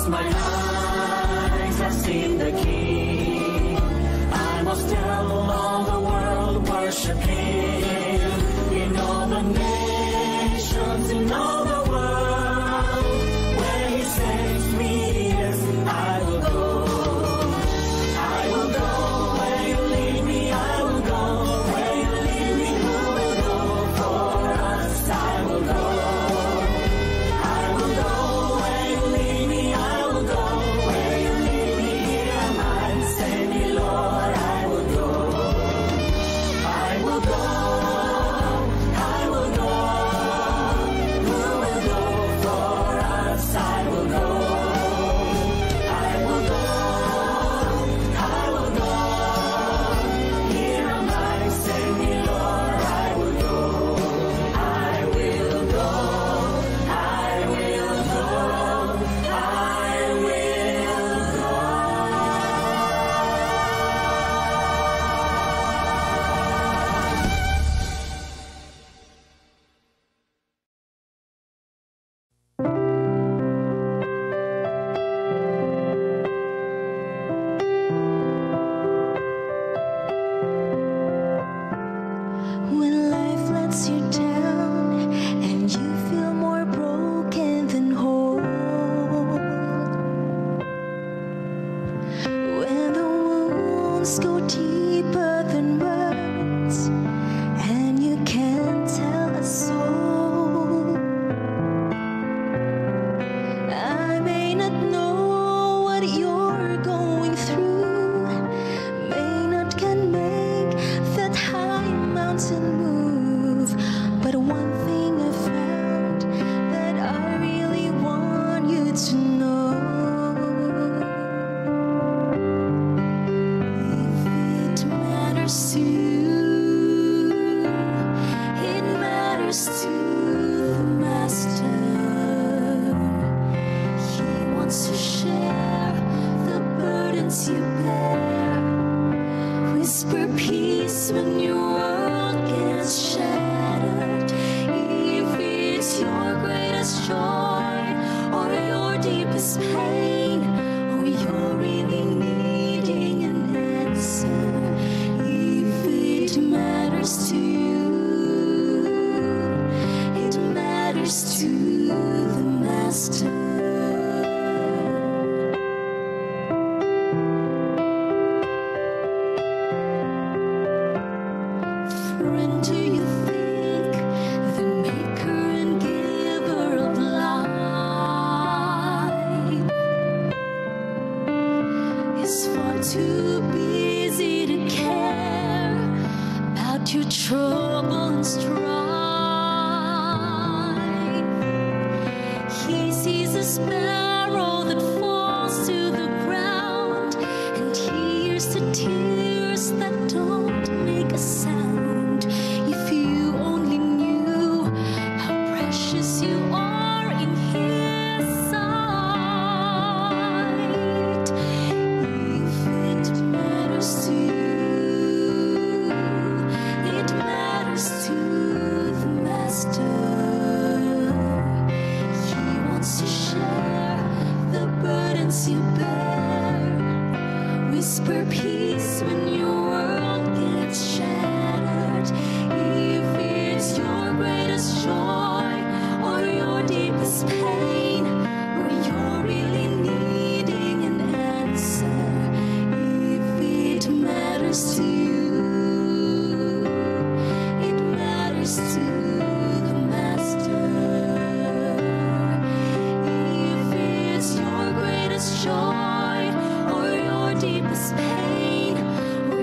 my eyes have seen the King. I must tell all the world, worship Him. In all the nations, in all the world, where He sends me, yes, I will go. I will go where You lead me. I will go where You lead me. Who will go for us? I will go. I will go where You lead me. I will go where You lead me. Here am I, send me, Lord. I will go. I will go. I will go. Who will go for us? I will go. I will go. I will go. Here am I, send me, Lord. I will go. I will go. I will go. I will go. When life lets you down and you feel more broken than whole, when the wounds go deeper than words and you can't tell a soul, I may not know what you're going through, may not can make that high mountain move, but one thing I found that I really want you to know. If it matters to you, it matters to the Master. He wants to share the burdens you bear. Whisper peace when your world gets shattered. If it's your greatest joy or your deepest pain, or you're really needing an answer, if it matters to you, it matters to the Master. Friend, do you think the maker and giver of life is far too busy to care about your trouble and strife? He sees a sparrow that falls to the ground and hears the tears that don't make a sound. If you only knew how precious you are in His sight. If it matters to you, it matters to the Master. He wants to share the burdens you bear. Whisper peace when your world gets shattered. If it's your greatest joy or your deepest pain, or you're really needing an answer, if it matters to you, it matters to the Master. If it's your greatest joy or your deepest pain, or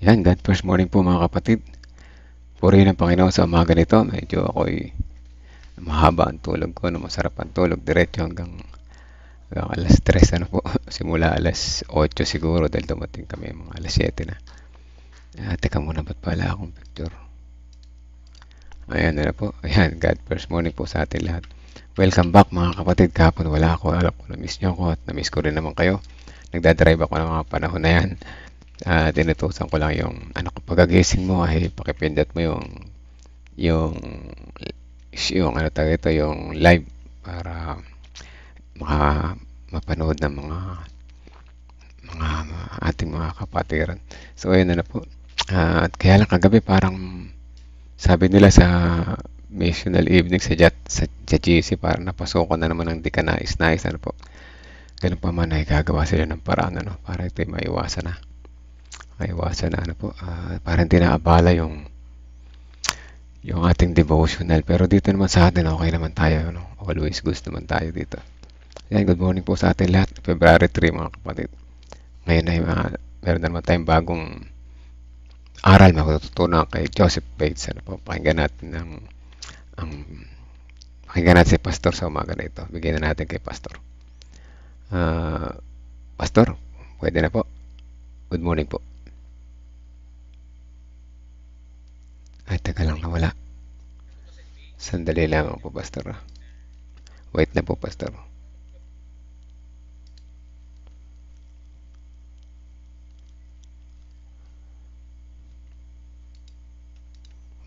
Yan, God first morning po mga kapatid. Purihin ang Panginoon sa umaga nito. Medyo ako'y mahaba ang tulog ko, masarap ang tulog. Diretso hanggang alas 3, ano po. Simula alas 8 siguro dahil dumating kami mga alas 7 na. Teka muna, ba't pala akong picture? Ayan na po. Ayan, God first morning po sa atin lahat. Welcome back mga kapatid. Kahapon wala ako. Alam ko na-miss nyo ako at na-miss ko rin naman kayo. Nagdadrive ako ng mga panahon na yan. Tinutusan ko lang yung pagkagising mo ay pakipindot mo yung ano tawag ito, yung live para mapanood ng mga ating mga kapatiran. So ayun na po. At kaya lang kagabi parang sabi nila sa missional evening sa GC parang napasukan na naman ng di ka nais-nais, ano po. Ganun pa man ay gagawa sila ng paraan para ito'y maiwasan na. Ano po, para hindi naabala yung ating devotional. Pero dito naman sa atin, okay naman tayo. Always gusto naman tayo dito. Yan, good morning po sa atin lahat. February 3 mga kapatid. Ngayon ay meron na naman tayong bagong aral matututunan kay Joseph Bates. Ano po, pakinggan natin si Pastor sa umaga na ito. Bigyan na natin kay Pastor. Pastor, pwede na po. Good morning po. Ay, teka lang, nawala. Sandali lang po, Pastor. Wait na po, Pastor.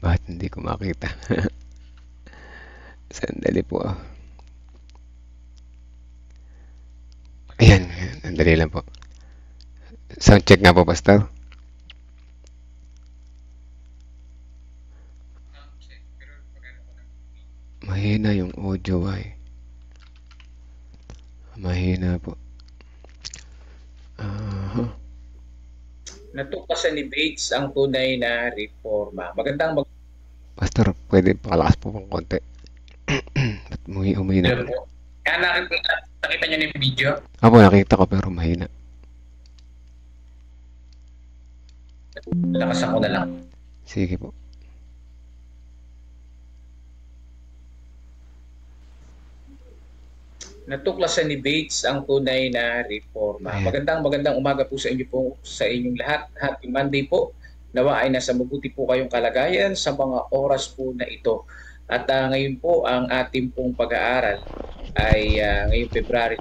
Bakit hindi ko makita? Sandali po. Ayan, sandali lang po. Sound check nga po, Pastor. Mahina yung audio ay. Mahina po. Natuklasan ni Bates ang tunay na reforma. Pastor, pwede pakalakas po ng konti. Ba't humina po? Kaya nakita niyo na yung video? Apo, nakita ko pero mahina. Lakas ako na lang. Sige po. Natuklasan ni Bates ang tunay na reforma. Magandang umaga po sa inyo po, sa inyong lahat. Happy Monday po. Nawa ay nasa mabuti po kayong kalagayan sa mga oras po na ito. At ngayon po ang ating pong pag-aaral ay ngayong February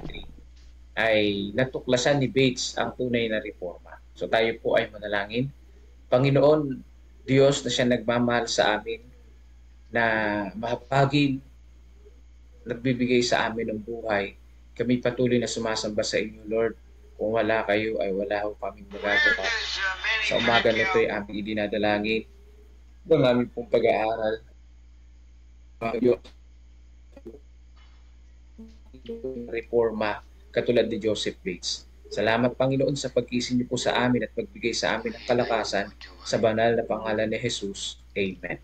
3 ay natuklasan ni Bates ang tunay na reforma. So tayo po ay manalangin. Panginoon, Diyos na siya nagmamahal sa amin, na mahabagin, nagbibigay sa amin ng buhay. Kami patuloy na sumasamba sa inyo, Lord. Kung wala kayo, ay wala ho kaming magagawa. Sa umaga na ito ay aming idinadalangin. Ang aming pong pag-aaral. Reforma, katulad ni Joseph Bates. Salamat, Panginoon, sa pagkising niyo po sa amin at pagbigay sa amin ng kalakasan sa banal na pangalan ni Jesus. Amen.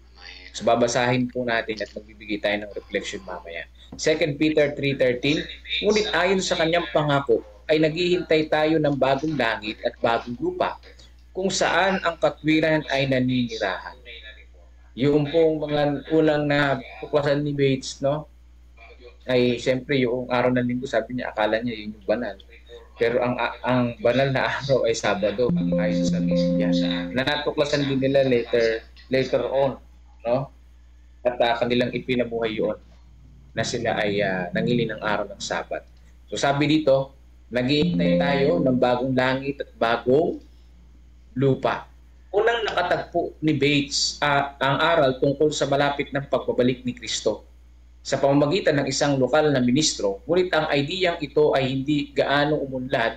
So babasahin po natin at magbibigay tayo ng reflection mamaya. 2 Peter 3:13, ngunit ayon sa kanyang pangako ay naghihintay tayo ng bagong langit at bagong lupa kung saan ang katwiran ay naninirahan. Yung pong mga unang natuklasan ni Bates, no? Ay siyempre yung araw ng linggo, sabi niya akala niya yun yung banal. Pero ang banal na araw ay Sabado ayon sa Biblia. Natuklasan din nila later on, no? At kanilang ipinabuhay yun na sila ay nangili ng araw ng Sabat. So sabi dito, naghihintay tayo ng bagong langit at bagong lupa. Unang nakatagpo ni Bates ang aral tungkol sa malapit ng pagbabalik ni Kristo sa pamamagitan ng isang lokal na ministro, ngunit ang ideyang ito ay hindi gaano umunlad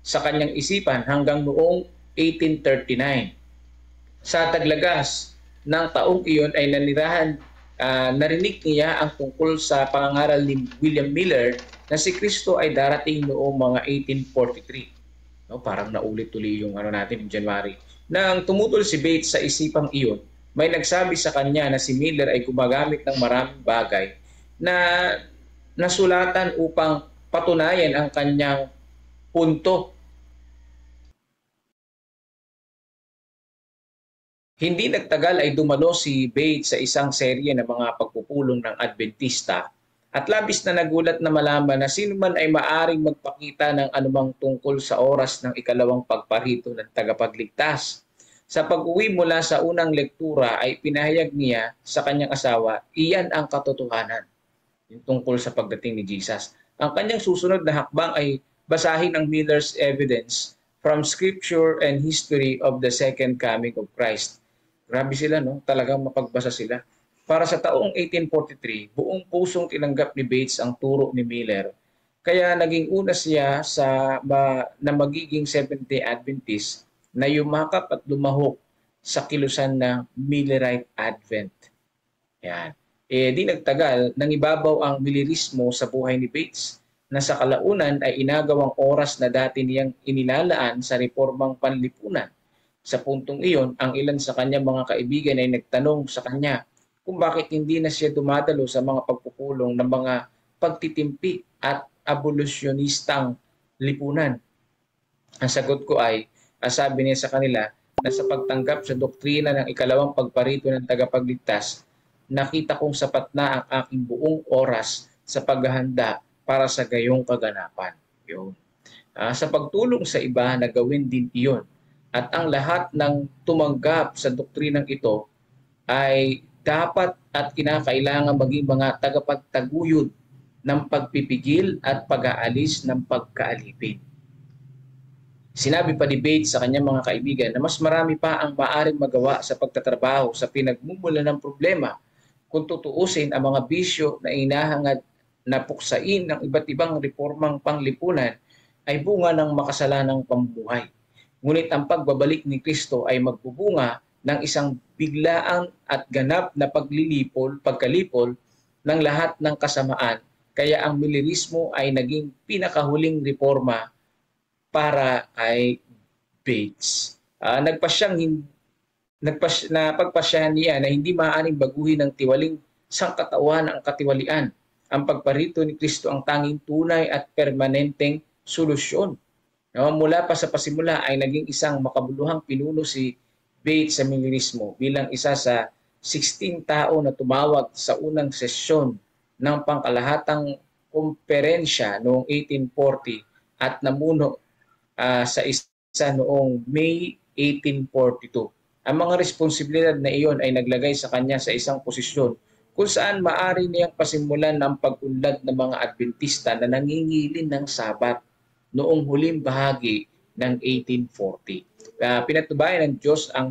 sa kanyang isipan hanggang noong 1839. Sa taglagas ng taong iyon ay narinig niya ang tungkol sa pangangaral ni William Miller na si Kristo ay darating noong mga 1843. No, parang naulit-uli yung natin in January. Nang tumutol si Bates sa isipang iyon, may nagsabi sa kanya na si Miller ay gumagamit ng maraming bagay na nasulatan upang patunayan ang kanyang punto Hindi nagtagal ay dumalo si Bates sa isang serye ng mga pagpupulong ng Adventista at labis na nagulat na malaman na sino man ay maaring magpakita ng anumang tungkol sa oras ng ikalawang pagparito ng tagapagligtas. Sa pag-uwi mula sa unang lektura ay pinahayag niya sa kanyang asawa, iyan ang katotohanan yung tungkol sa pagdating ni Jesus. Ang kanyang susunod na hakbang ay basahin ang Miller's Evidence from Scripture and History of the Second Coming of Christ. Grabe sila, no? Talagang mapagbasa sila. Para sa taong 1843, buong pusong tinanggap ni Bates ang turo ni Miller. Kaya naging una siya na magiging Seventh-day Adventist na yumakap at lumahok sa kilusan ng Millerite Advent. Yan. Di nagtagal, nangibabaw ang Millerismo sa buhay ni Bates na sa kalaunan ay inagawang oras na dati niyang inilalaan sa reformang panlipunan. Sa puntong iyon, ang ilan sa kanyang mga kaibigan ay nagtanong sa kanya kung bakit hindi na siya dumadalo sa mga pagpupulong ng mga pagtitimpi at abolisyonistang lipunan. Ang sagot ko ay, sabi niya sa kanila, na sa pagtanggap sa doktrina ng ikalawang pagparito ng tagapagligtas, nakita kong sapat na ang aking buong oras sa paghahanda para sa gayong kaganapan. Yun. Sa pagtulong sa iba, nagawin din iyon. At ang lahat ng tumanggap sa doktrinang ito ay dapat at kinakailangan maging mga tagapagtaguyod ng pagpipigil at pag-aalis ng pagkaalipin. Sinabi pa ni Bates sa kanyang mga kaibigan na mas marami pa ang maaring magawa sa pagtatrabaho sa pinagmumula ng problema kung tutuusin ang mga bisyo na inahangad na puksain ng iba't ibang reformang panglipunan ay bunga ng makasalanang pamumuhay. Ngunit ang pagbabalik ni Kristo ay magbubunga ng isang biglaang at ganap na pagkalipol ng lahat ng kasamaan. Kaya ang Millerismo ay naging pinakahuling reforma para kay Bates. Napagpasyahan niya na hindi maaaring baguhin ng tiwaling sangkatawan ang katiwalian. Ang pagparito ni Kristo ang tanging tunay at permanenteng solusyon. Mula pa sa pasimula ay naging isang makabuluhang pinuno si Bates sa Millerismo bilang isa sa 16 tao na tumawag sa unang sesyon ng pangkalahatang komperensya noong 1840 at namuno sa isa noong May 1842. Ang mga responsibilidad na iyon ay naglagay sa kanya sa isang posisyon kung saan maaari niyang pasimulan ng pag-unlad ng mga Adventista na nangingilin ng Sabat noong huling bahagi ng 1840. Pinatubayan ng Diyos ang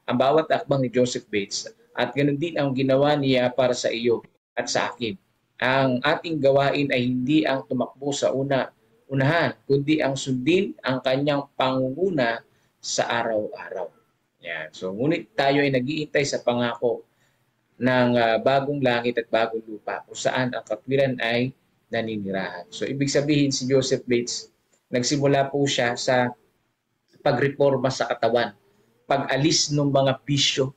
bawat akbang ni Joseph Bates at ganoon din ang ginawa niya para sa iyo at sa akin. Ang ating gawain ay hindi ang tumakbo sa unahan, kundi ang sundin ang kanyang pangunguna sa araw-araw. Yan. So, ngunit tayo ay nag-iintay sa pangako ng bagong langit at bagong lupa kung saan ang katwiran ay naninirahan. So, ibig sabihin si Joseph Bates, nagsimula po siya sa pagreforma sa katawan, pag-alis ng mga bisyo.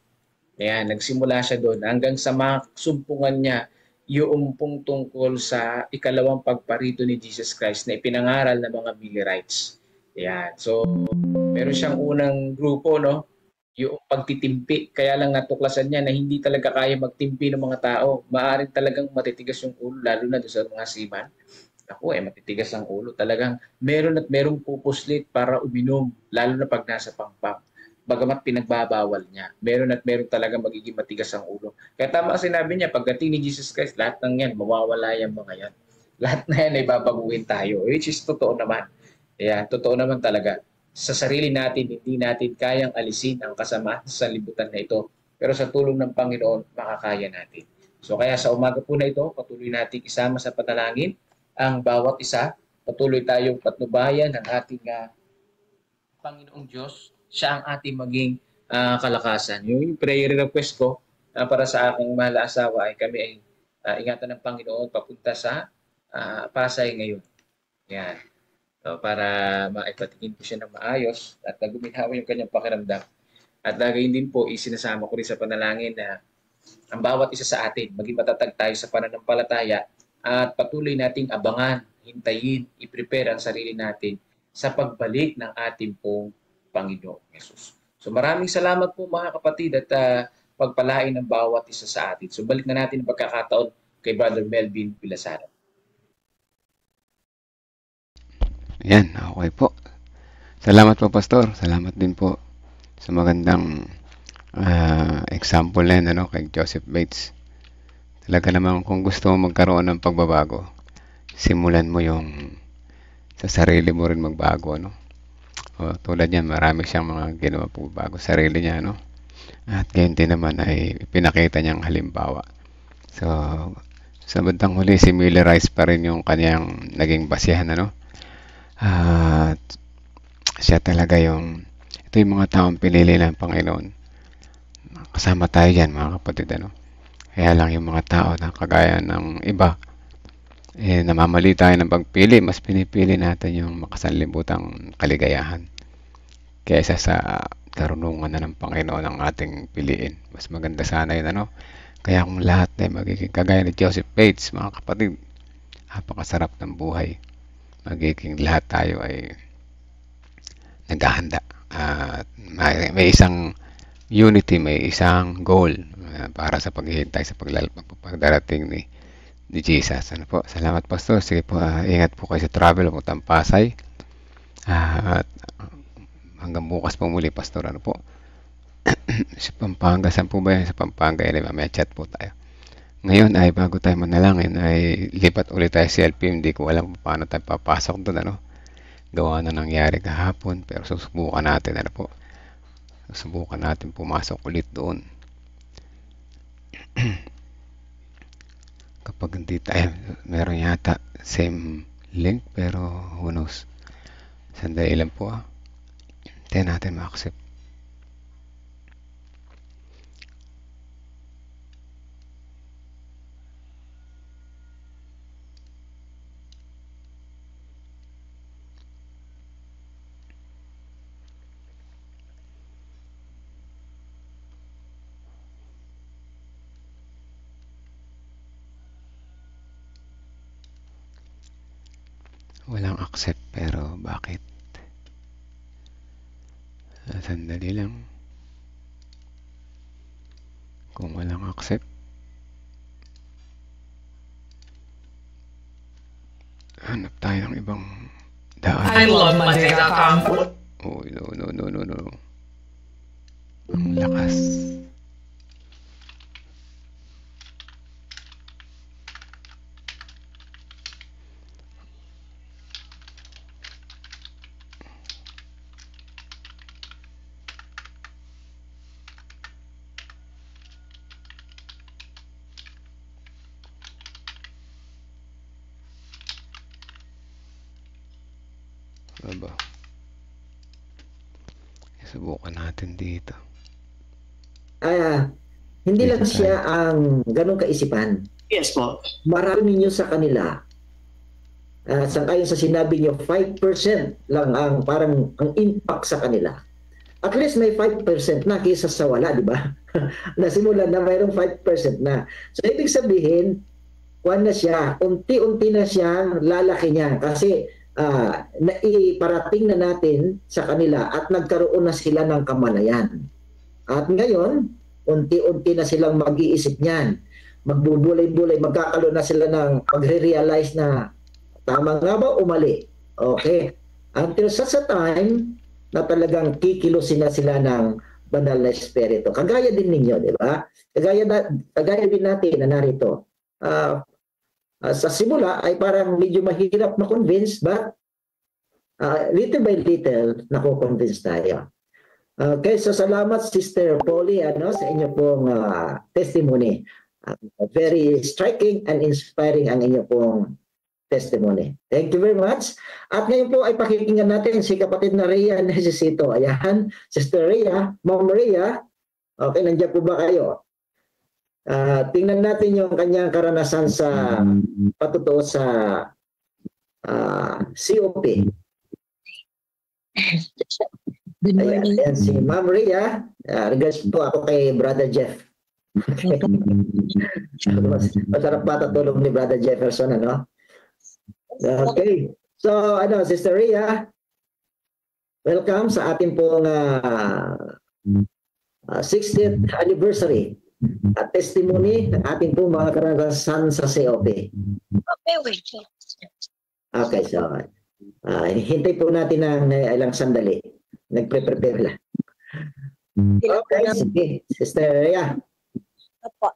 Ayan, nagsimula siya doon hanggang sa masumpungan niya yung pong tungkol sa ikalawang pagparito ni Jesus Christ na ipinangaral ng mga Millerites. Ayan, so meron siyang unang grupo, no? Yung pagtitimpi, kaya lang natuklasan niya na hindi talaga kaya magtimpi ng mga tao. Maaring talagang matitigas yung ulo, lalo na doon sa mga seaman. Ako matitigas ang ulo. Talagang meron at merong pupuslit para uminom, lalo na pag nasa pangpang. Bagamat pinagbabawal niya, meron at meron talaga magiging matigas ang ulo. Kaya tama sinabi niya, pagdating ni Jesus Christ, lahat ng yan, mawawala yung mga yan. Lahat na yan ay babaguhin tayo, which is totoo naman. Ayan, totoo naman talaga. Sa sarili natin, hindi natin kayang alisin ang kasamaan sa libutan na ito. Pero sa tulong ng Panginoon, makakaya natin. So kaya sa umaga po na ito, patuloy natin isama sa panalangin ang bawat isa. Patuloy tayong patnubayan ng ating Panginoong Diyos. Siya ang ating maging kalakasan. Yung prayer request ko para sa aking mahal na asawa ay kami ay ingatan ng Panginoon papunta sa Pasay ngayon. Yan. So, para maipatingin ko siya ng maayos at guminhawa yung kanyang pakiramdam. At gayon din po, isinasama ko rin sa panalangin na ang bawat isa sa atin, maging matatag tayo sa pananampalataya at patuloy nating abangan, hintayin, i-prepare ang sarili natin sa pagbalik ng ating pong Panginoong Yesus. So maraming salamat po mga kapatid at pagpalain ng bawat isa sa atin. So balik na natin ang pagkakataon kay Brother Melvin Pilasano. Yan, okay po. Salamat po, Pastor. Salamat din po sa magandang example na yun, kay Joseph Bates. Talaga naman kung gusto mo magkaroon ng pagbabago, simulan mo yung sa sarili mo rin magbago, tulad niyan, marami siyang mga ginawa pagbabago sa sarili niya, At ganyan din naman ay pinakita niyang halimbawa. So, sa bandang huli, similarize pa rin yung kanyang naging basihan, At siya talaga ito yung mga taong pinili ng Panginoon. Kasama tayo dyan, mga kapatid, Kaya lang yung mga tao na kagaya ng iba, namamali tayo ng pagpili, mas pinipili natin yung makasanlibutang kaligayahan kaysa sa karunungan na ng Panginoon ang ating piliin. Mas maganda sana yun, Kaya kung lahat ay magiging kagaya ni Joseph Bates, mga kapatid, napakasarap ng buhay. Magiging lahat tayo ay naghahanda. At may isang unity, may isang goal para sa paghihintay sa pagdarating ni Jesus. Salamat, Pastor. Sige po, ingat po kayo sa travel, puntang Pasay. At hanggang bukas po muli, Pastor. Sa Pampanga, saan po ba yan? Sa Pampanga, may chat po tayo. Ngayon ay bago tayo manalangin ay lipat ulit tayo sa LP. Hindi ko alam paano tayo papasok doon, Gawa na nangyari kahapon, pero susubukan natin, Susubukan natin pumasok ulit doon. Kapag hindi tayo, meron yata same link, pero who knows. Sandali lang po, Hintayin natin ma-accept. Walang accept, pero bakit? Sandali lang. Kung walang accept, hanap tayo ng ibang daan. I love Monday.com. Oh, no. Ang lakas. Aba. Subukan natin dito. Hindi lang siya ang ganong kaisipan. Yes po. Marami ninyo sa kanila. Sangayon sa sinabi niyo, 5% lang ang parang ang impact sa kanila. At least may 5% na kaysa sa wala, di ba? Nasimulan na mayroong 5% na. So, ibig sabihin, kuwan na siya, unti-unti na siyang lalaki niya. Kasi, naiparating na natin sa kanila at nagkaroon na sila ng kamalayan. At ngayon, unti-unti na silang mag-iisip niyan. Magbubulay-bulay, magkakaroon na sila ng pagre-realize na tama nga ba o mali? Okay. Until such a time na talagang kikilusin na sila ng banal na espiritu. Kagaya din ninyo, di ba? Kagaya din natin na narito. Sa simula ay parang medyo mahirap ma-convince, but little by little nako-convince tayo. Okay, so salamat Sister Polly sa inyo pong testimony. Very striking and inspiring ang inyo pong testimony. Thank you very much. At ngayon po ay pakikinggan natin si kapatid na Rhea Necesito. Ayan, Sister Rhea, Ma'am Rhea. Okay, nandiyan po ba kayo? Tingnan natin yung kanyang karanasan sa patutuo sa COP. Good morning. Ayan, si Ma'am Rhea. Regards po ako kay Brother Jeff. Masarap patatulog ni Brother Jefferson, Okay. So, Sister Rhea, welcome sa ating pong 60th anniversary at testimony ng ating pong mga karanasan sa COP. Okay, wait. Okay, so hintay po natin ng ilang sandali. Nagpre-prepare lang. Okay, sige. Sister Rhea. Opo.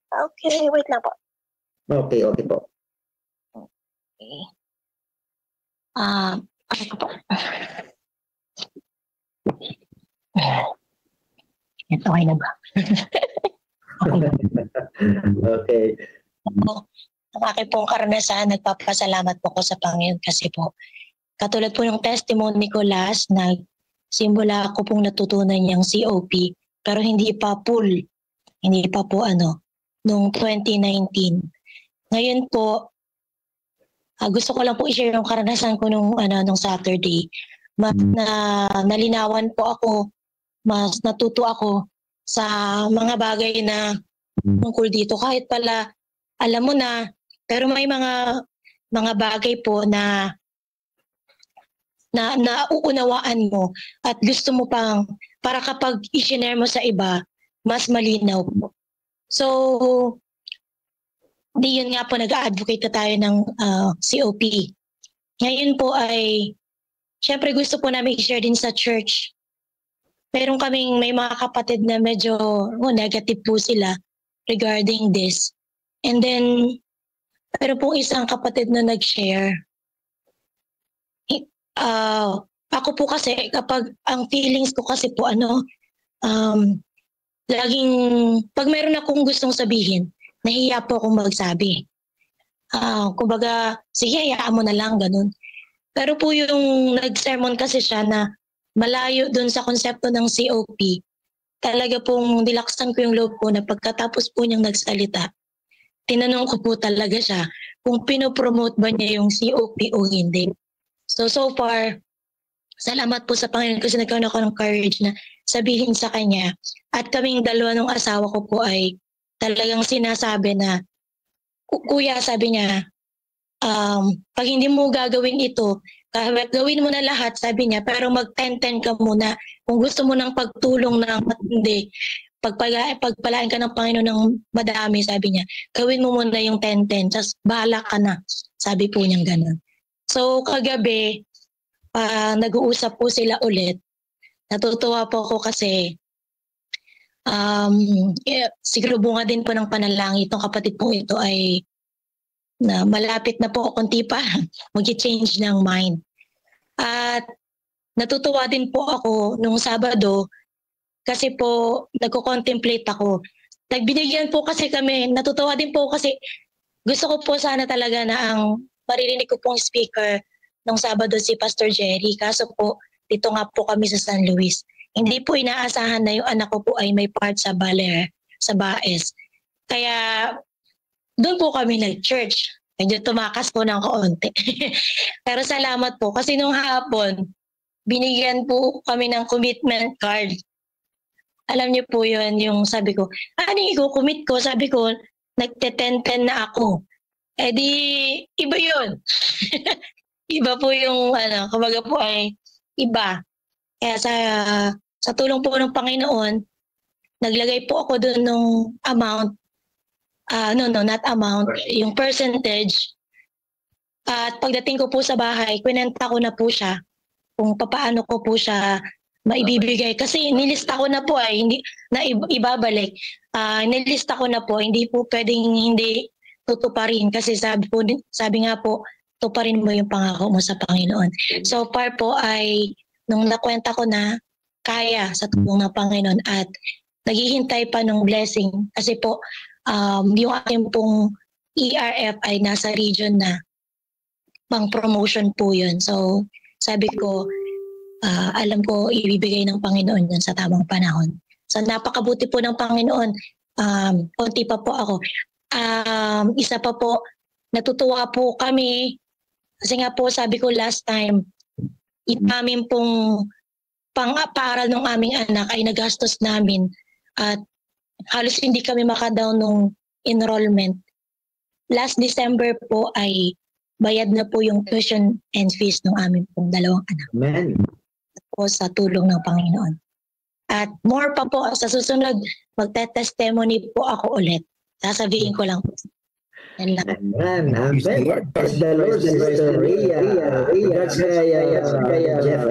Okay, wait lang po. Okay po. Okay. Ano ko po? Ito ay na ba? Okay. Ang aking pong karanasan, nagpapasalamat po ko sa Panginoon kasi po, katulad po ng testimony ko last, nagsimula ako pong natutunan yung COP, pero hindi pa full, hindi pa po noong 2019. Ngayon po, gusto ko lang po i-share yung karanasan ko nung Saturday. Nalinawan po ako, mas natuto ako sa mga bagay na tungkol dito. Kahit pala, alam mo na, pero may mga bagay po na nauunawaan mo at gusto mo pang, para kapag i-share mo sa iba, mas malinaw po. So, di yun nga po, nag-advocate na tayo ng COP. Ngayon po ay, syempre gusto po namin i-share din sa church. Meron kaming may mga kapatid na medyo negative po sila regarding this. And then, pero po isang kapatid na nag-share. Ako po kasi, kapag ang feelings ko kasi po, laging, pag meron akong gustong sabihin, nahiya po akong magsabi. Kumbaga, sige, hayaan mo na lang, ganun. Pero po yung nag-sermon kasi siya na malayo dun sa konsepto ng COP, talaga pong nilaksan ko yung loob ko na pagkatapos po niyang nagsalita, tinanong ko po talaga siya kung pinopromote ba niya yung COP o hindi. So far, salamat po sa Panginoon kasi nagkaroon ako ng courage na sabihin sa kanya. At kaming dalawa ng asawa ko po ay talagang sinasabi na, Kuya, sabi niya, pag hindi mo gagawin ito, gawin mo na lahat, sabi niya, pero mag-10-10 ka muna. Kung gusto mo ng pagtulong ng matindi, pagpalain ka ng Panginoon ng madami, sabi niya, gawin mo muna yung 10-10, tapos bahala ka na. Sabi po niyang ganun. So kagabi, nag-uusap po sila ulit. Natutuwa po ako kasi siguro bunga din po ng panalangin itong kapatid po ito ay na malapit na po kunti pa mag-change ng mind. At natutuwa din po ako nung Sabado kasi po nagko-contemplate ako. Nagbinigyan po kasi kami, natutuwa din po kasi gusto ko po sana talaga na ang maririnig ko pong speaker nung Sabado si Pastor Jerry. Kaso po, dito nga po kami sa San Luis. Hindi po inaasahan na yung anak ko po ay may part sa Baler, sa Baes. Kaya doon po kami nag-church. Medyo tumakas po ng kaunti. Pero salamat po kasi nung hapon, binigyan po kami ng commitment card. Alam niyo po yun, yung sabi ko, ano i-commit ko? Sabi ko, nagte-10-10 na ako. Eh di, iba yun. Iba po yung, kumbaga po ay iba. Kaya sa tulong po ng Panginoon, naglagay po ako doon ng amount, not amount, yung percentage. At pagdating ko po sa bahay, kwenta ko na po siya kung paano ko po siya maibibigay. Kasi nilista ko na po hindi na ibabalik. Nilista ko na po, hindi po pwedeng hindi tutuparin. Kasi sabi nga po, tuparin mo yung pangako mo sa Panginoon. So far po ay, nung nakwenta ko na, kaya sa tulong ng Panginoon at naghihintay pa ng blessing. Kasi po, yung aking pong ERF ay nasa region na pang promotion po yun. So sabi ko, alam ko ibibigay ng Panginoon yun sa tamang panahon. So napakabuti po ng Panginoon. Konti pa po ako. Isa pa po, natutuwa po kami kasi nga po sabi ko last time, namin pong pang-aaral ng aming anak ay nagastos namin at halos hindi kami makadown ng enrollment. Last December po ay bayad na po yung tuition and fees ng aming pong dalawang anak. Amen. Po sa tulong ng Panginoon. At more pa po, sa susunod, magte-testimony po ako ulit. Sasabihin ko lang po. Yan lang. Amen. Amen. Praise the Lord, Sister Rhea. Congrats kay Jeff.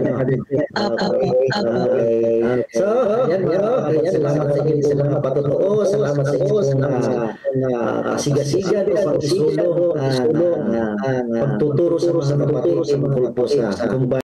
So, salamat sa inyo sa mga patotoo. Salamat sa inyo sa siga-siga sa pagsusulong pagtuturo sa mga kapatid sa mga po sa kumbay.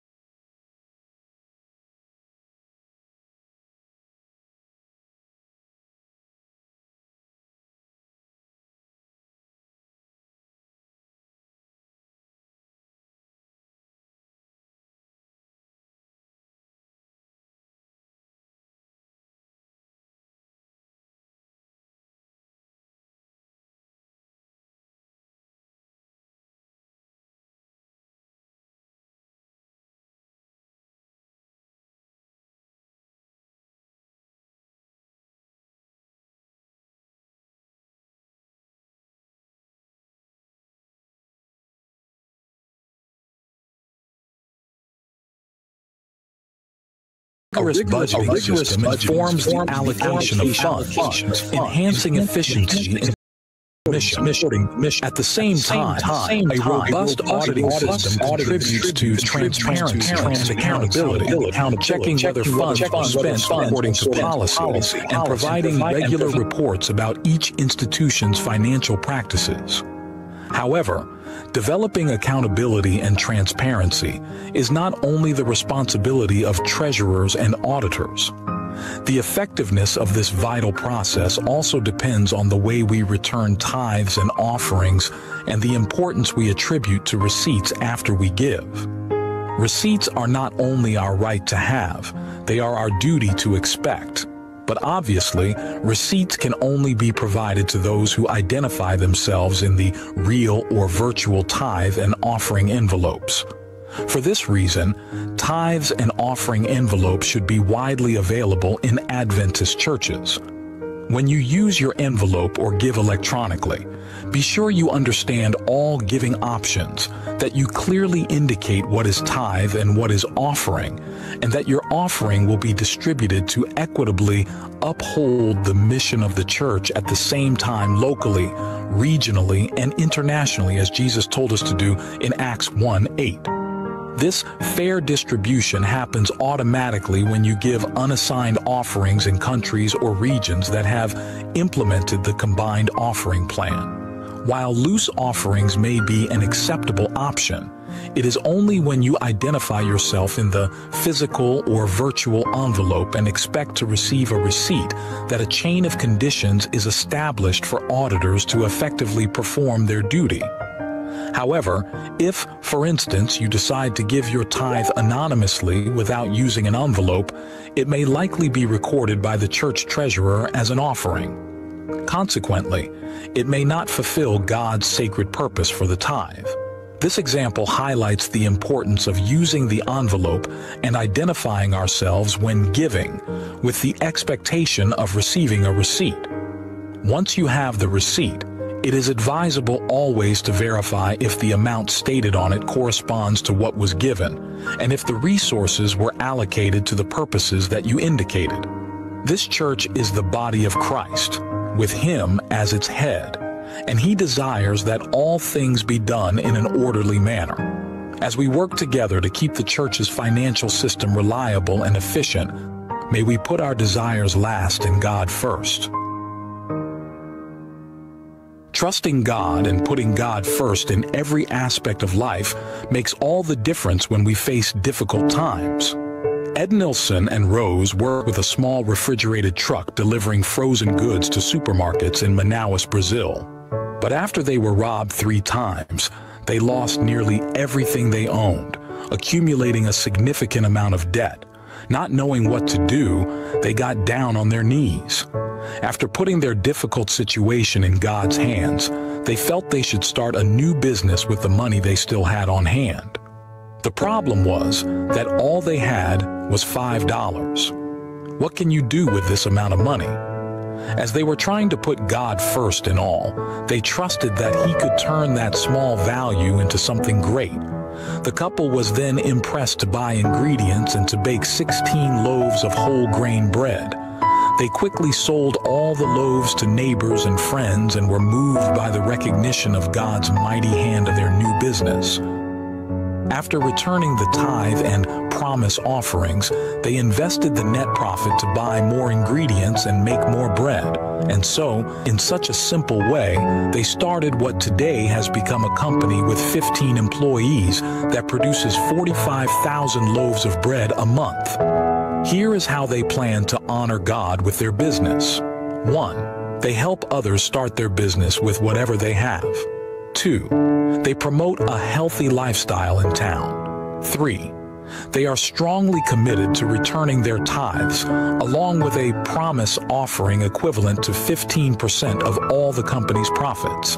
A rigorous budgeting informs the allocation of funds, enhancing efficiency and mission. At the same time, a robust auditing system contributes to transparency and accountability, checking whether funds are spent according to policy, and providing regular reports about each institution's financial practices. However, developing accountability and transparency is not only the responsibility of treasurers and auditors. The effectiveness of this vital process also depends on the way we return tithes and offerings and the importance we attribute to receipts after we give. Receipts are not only our right to have, they are our duty to expect. But obviously, receipts can only be provided to those who identify themselves in the real or virtual tithe and offering envelopes. For this reason, tithes and offering envelopes should be widely available in Adventist churches. When you use your envelope or give electronically, be sure you understand all giving options, that you clearly indicate what is tithe and what is offering, and that your offering will be distributed to equitably uphold the mission of the church at the same time locally, regionally, and internationally, as Jesus told us to do in Acts 1:8. This fair distribution happens automatically when you give unassigned offerings in countries or regions that have implemented the combined offering plan. While loose offerings may be an acceptable option, it is only when you identify yourself in the physical or virtual envelope and expect to receive a receipt that a chain of conditions is established for auditors to effectively perform their duty. However, if, for instance, you decide to give your tithe anonymously without using an envelope, it may likely be recorded by the church treasurer as an offering. Consequently, it may not fulfill God's sacred purpose for the tithe. This example highlights the importance of using the envelope and identifying ourselves when giving, with the expectation of receiving a receipt. Once you have the receipt, it is advisable always to verify if the amount stated on it corresponds to what was given, and if the resources were allocated to the purposes that you indicated. This church is the body of Christ, with Him as its head, and He desires that all things be done in an orderly manner. As we work together to keep the church's financial system reliable and efficient, may we put our desires last and God first. Trusting God and putting God first in every aspect of life makes all the difference when we face difficult times. Ed Nilsson and Rose work with a small refrigerated truck delivering frozen goods to supermarkets in Manaus, Brazil. But after they were robbed 3 times, they lost nearly everything they owned, accumulating a significant amount of debt. Not knowing what to do, they got down on their knees. After putting their difficult situation in God's hands, they felt they should start a new business with the money they still had on hand. The problem was that all they had was $5. What can you do with this amount of money? As they were trying to put God first in all, they trusted that He could turn that small value into something great. The couple was then impressed to buy ingredients and to bake 16 loaves of whole grain bread. They quickly sold all the loaves to neighbors and friends and were moved by the recognition of God's mighty hand of their new business. After returning the tithe and promise offerings, they invested the net profit to buy more ingredients and make more bread. And so, in such a simple way, they started what today has become a company with 15 employees that produces 45,000 loaves of bread a month. Here is how they plan to honor God with their business. 1. They help others start their business with whatever they have. 2. They promote a healthy lifestyle in town. 3. They are strongly committed to returning their tithes, along with a promise offering equivalent to 15% of all the company's profits.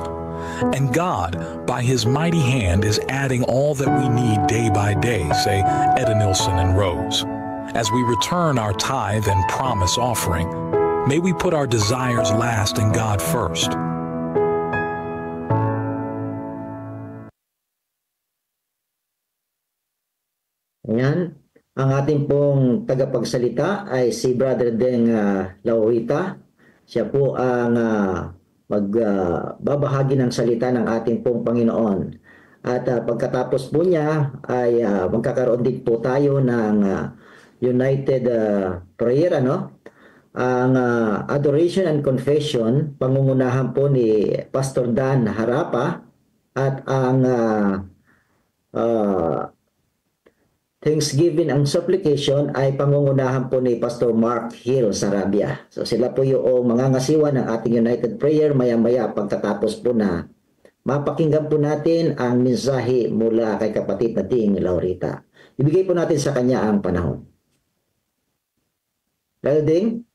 And God, by His mighty hand, is adding all that we need day by day, say Etta Nilsson and Rose. As we return our tithe and promise offering, may we put our desires last and God first. Ayan. Ang ating pong tagapagsalita ay si Brother Deng Laurita. Siya po ang magbabahagi ng salita ng ating pong Panginoon. At pagkatapos po niya ay magkakaroon din po tayo ng united prayer, ano? Ang adoration and confession, pangungunahan po ni Pastor Dan Harapa, at ang Thanksgiving ang supplication ay pangungunahan po ni Pastor Mark Hill Sarabia. So sila po yung mangangasiwa ng ating united prayer maya-maya pagkatapos po na mapakinggan po natin ang mensahe mula kay kapatid nating Laurita. Ibigay po natin sa kanya ang panahon. Brother Ding?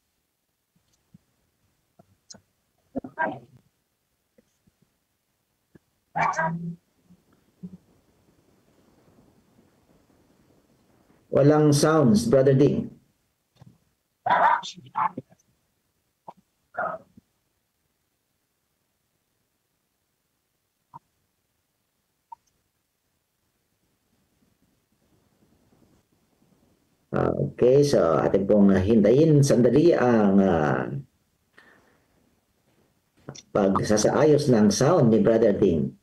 Walang sounds, Brother Ding. Okay, so atin pong hintayin sandali ang pagsasaayos ng sound ni Brother Ding.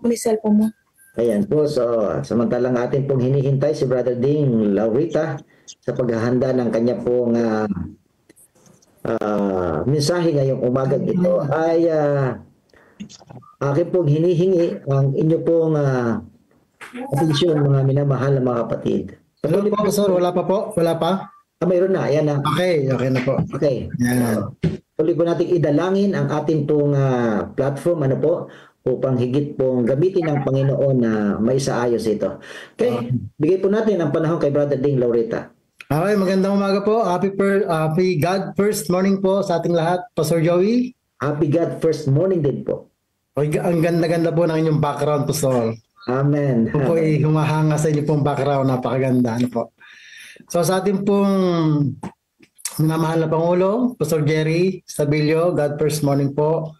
May cellphone mo. Ayan po, so samantalang atin pong hinihintay si Brother Ding Laurita sa paghahanda ng kanya pong mensahe ngayong umagang ito ay akin pong hinihingi ang inyo pong atensyon, mga minamahal na mga kapatid. Hello po, sir. Wala pa po? Wala pa? Mayroon na. Ayan na. Okay, okay na po. Okay. Yan. Tuloy po natin idalangin ang ating pong platform, ano po, upang higit pong gamitin ng Panginoon na maisaayos ito. Okay, bigay po natin ang panahon kay Brother Ding Laurita. Okay, magandang umaga po. Happy God First Morning po sa ating lahat. Pastor Joey. Happy God First Morning din po. Okay, ang ganda-ganda po ng inyong background, Pastor. Amen. Po ay humahanga sa inyo pong background. Napakaganda. Ano po. So sa ating pong minamahal na Pangulo, Pastor Jerry Stabilio, God First Morning po.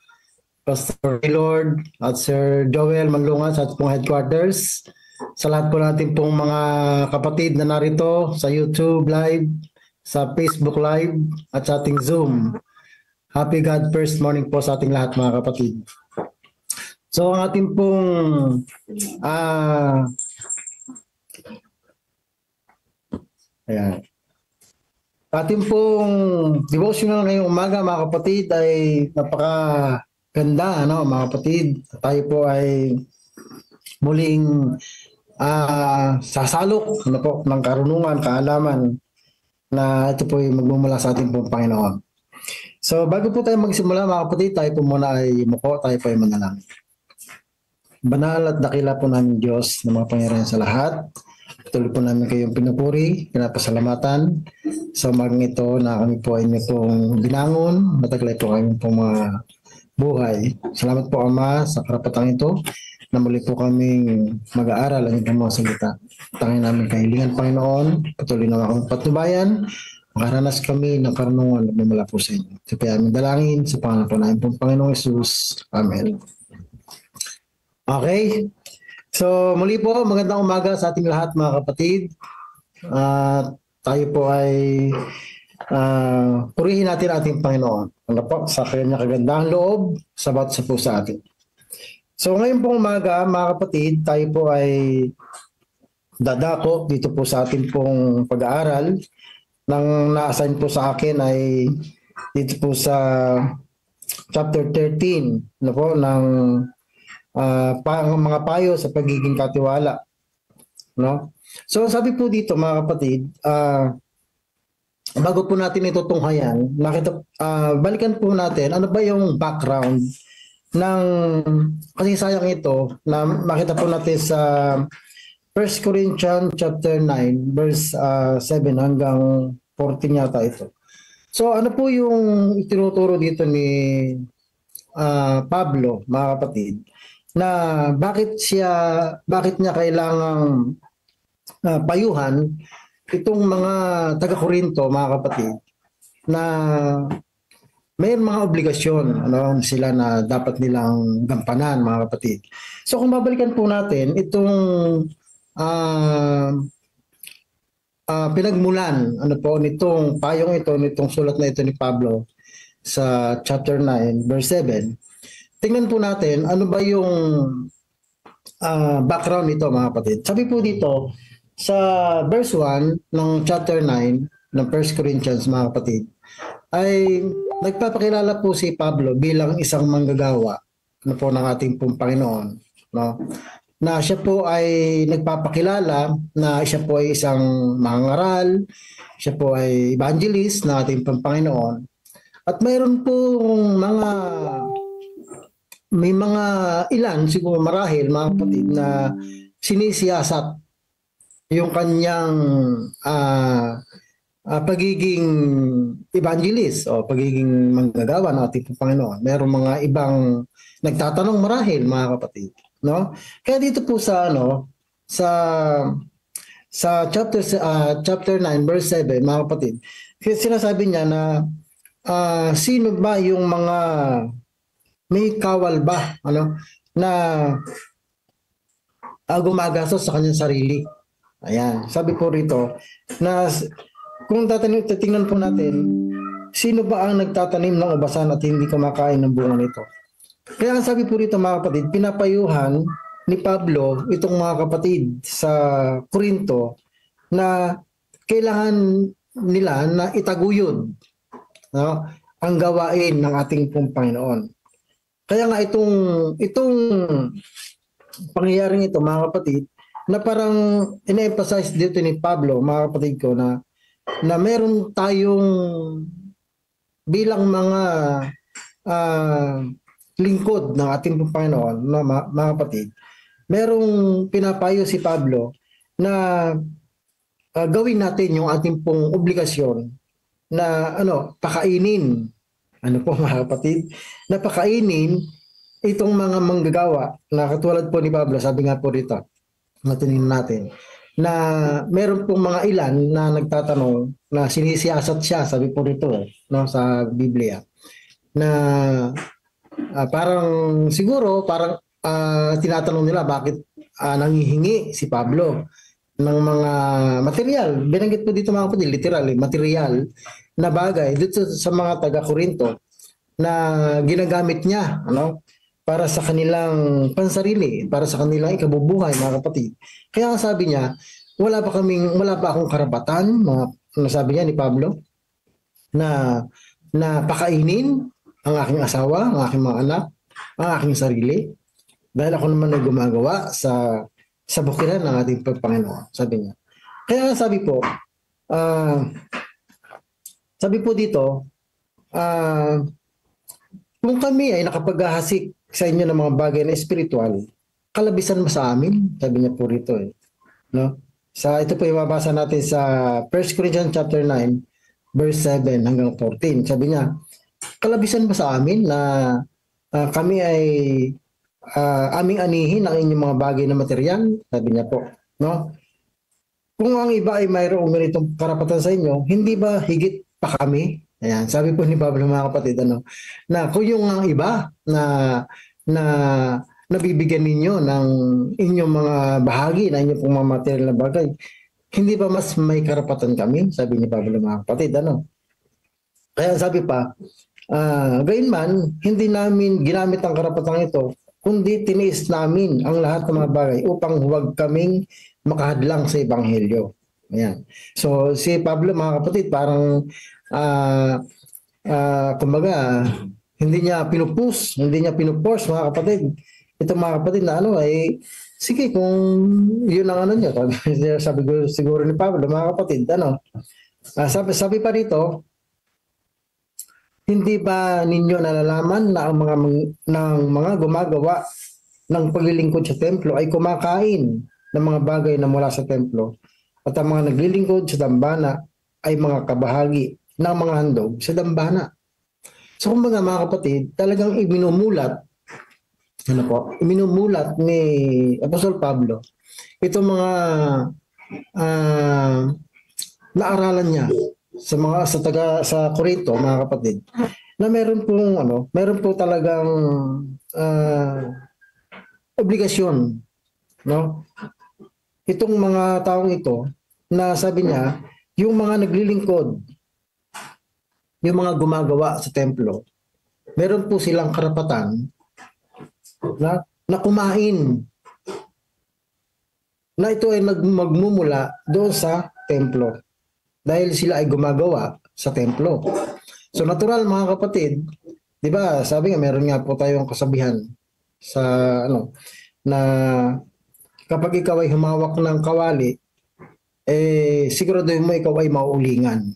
Pastor Lord at Sir Joel Manlungan sa ating pong headquarters. Sa lahat po natin pong mga kapatid na narito sa YouTube Live, sa Facebook Live at sa ating Zoom. Happy God First Morning po sa ating lahat mga kapatid. So ang ating pong ating pong devotional ngayong umaga mga kapatid ay napakaganda, ano mga kapatid. Tayo po ay muling sasalok ano po, ng karunungan, kaalaman na ito po ay magmumula sa ating pong Panginoon. So bago po tayo magsimula mga kapatid, tayo po muna ay yumuko, tayo po ay manalangin. Banal at dakila po namin Diyos na mga pangyarihan sa lahat. Tuloy po namin kayong pinupuri, pinapasalamatan sa umagang ito na kami po ay inyo pong binangon, mataglay po kami pong mga buhay. Salamat po Ama sa karapatang ito na muli po kaming mag-aaral ang inyong mga salita. Tangin namin kahilingan, Panginoon, patuloy na akong patnubayan, makaranas kami ng karunungan na mula po sa inyo. Sa aming dalangin, sa pangalan po namin pong Panginoong Jesus. Amen. Okay. So muli po, magandang umaga sa ating lahat mga kapatid. Tayo po ay purihin natin ating Panginoon. Ano po, sa kanyang kagandahang loob, sabat sa po sa atin. So ngayon pong umaga, mga kapatid, tayo po ay dadako dito po sa ating pong pag-aaral. Nang na-assign po sa akin ay dito po sa chapter 13 no po, ng mga payo sa pagiging katiwala. No? So sabi po dito mga kapatid, bago po natin ito tunghayan, balikan po natin ano ba yung background ng kasi sayang ito na makita po natin sa 1 Corinthians chapter 9 verse 7 hanggang 14 yata ito. So ano po yung itinuturo dito ni Pablo mga kapatid na bakit niya kailangang payuhan itong mga taga-Korinto mga kapatid na may mga obligasyon sila na dapat nilang gampanan mga kapatid. So kung babalikan po natin itong pinagmulan nitong payong ito, nitong sulat na ito ni Pablo sa chapter 9 verse 7. Tingnan po natin ano ba yung background nito mga kapatid. Sabi po dito sa verse 1 ng chapter 9 ng 1 Corinthians mga kapatid ay nagpapakilala po si Pablo bilang isang manggagawa po ng ating pong Panginoon, no? Na siya po ay nagpapakilala na siya po ay isang mangaral, siya po ay evangelist ng ating pong Panginoon. At mayroon po may mga ilan siguro marahil mga kapatid na sinisiyasat yung kanyang pagiging evangelist o pagiging manggagawa ng ating Panginoon. Mayroong mga ibang nagtatanong marahil mga kapatid, no? Kaya dito po sa chapter 9 verse 7 mga kapatid, sinasabi niya na sino ba yung mga may kawal ba na gumagastos sa kanyang sarili. Ayan, sabi po rito na kung titingnan po natin, sino ba ang nagtatanim ng ubasan at hindi kumakain ng bunga nito? Kaya ang sabi po rito mga kapatid, pinapayuhan ni Pablo itong mga kapatid sa Korinto na kailangan nila na itaguyod ang gawain ng ating pong Panginoon. Kaya nga itong pangyayaring ito mga kapatid, na parang ina-emphasize dito ni Pablo, mga kapatid ko, na meron tayong bilang mga lingkod ng ating Panginoon, mga kapatid, merong pinapayo si Pablo na gawin natin yung ating pong obligasyon na pakainin, mga kapatid, na pakainin itong mga manggagawa na katulad po ni Pablo, sabi nga po rito, matinignan natin, na meron pong mga ilan na nagtatanong na sinisiyasat siya, sabi po rito sa Biblia, na parang siguro tinatanong nila bakit nanghihingi si Pablo ng mga material. Binanggit po dito mga kapatid, literal, material na bagay dito sa mga taga-Korinto na ginagamit niya para sa kanilang pansarili, para sa kanilang ikabubuhay mga kapatid. Kaya sabi niya, wala pa akong karapatan, sabi niya ni Pablo, na pakainin ang aking asawa, ang aking mga anak, ang aking sarili, dahil ako naman ay gumagawa sa bukiran ng ating Panginoon, sabi niya. Kaya sabi po dito, kung kami ay nakapaghahasik sa inyo ng mga bagay na espiritual, kalabisan mo sa amin, sabi niya po rito no? Ito po ibabasa natin sa 1 Corinthians chapter 9 verse 7 hanggang 14. Sabi niya, kalabisan ba sa amin na kami ay aming anihin ang inyong mga bagay na material, sabi niya po, no? Kung ang iba ay mayroong ganitong karapatan sa inyo, hindi ba higit pa kami? Ayan, sabi po ni Pablo, mga kapatid, na kung yung ang iba na nabibigyan ninyo ng inyong mga bahagi na inyong pong mga material na bagay, hindi ba mas may karapatan kami? Sabi ni Pablo, mga kapatid, Kaya sabi pa, gayunman, hindi namin ginamit ang karapatan ito, kundi tiniis namin ang lahat ng mga bagay upang huwag kaming makahadlang sa Ebanghelyo. Ayan. So, si Pablo, mga kapatid, parang kumbaga, hindi niya pinupush, mga kapatid. Ito, mga kapatid, na sige, kung yun ang niya, sabi ko siguro ni Pablo, mga kapatid, sabi pa rito, hindi ba ninyo nalalaman na ang mga gumagawa ng paglilingkod sa templo ay kumakain ng mga bagay na mula sa templo, at ang mga naglilingkod sa dambana ay mga kabahagi ng mga handog sa dambana. So kumbaga, mga kapatid, talagang iminumulat ni Apostol Pablo itong mga naaralan niya sa Corinto, mga kapatid, na meron po talagang obligasyon, no? Itong mga taong ito, na sabi niya, yung mga naglilingkod, yung mga gumagawa sa templo, meron po silang karapatan na kumain, na ito ay magmumula doon sa templo dahil sila ay gumagawa sa templo. So natural, mga kapatid, di ba, sabi nga, meron nga po tayong kasabihan sa na kapag ikaw ay humawak ng kawali, siguraduhin mo ikaw ay mauulingan.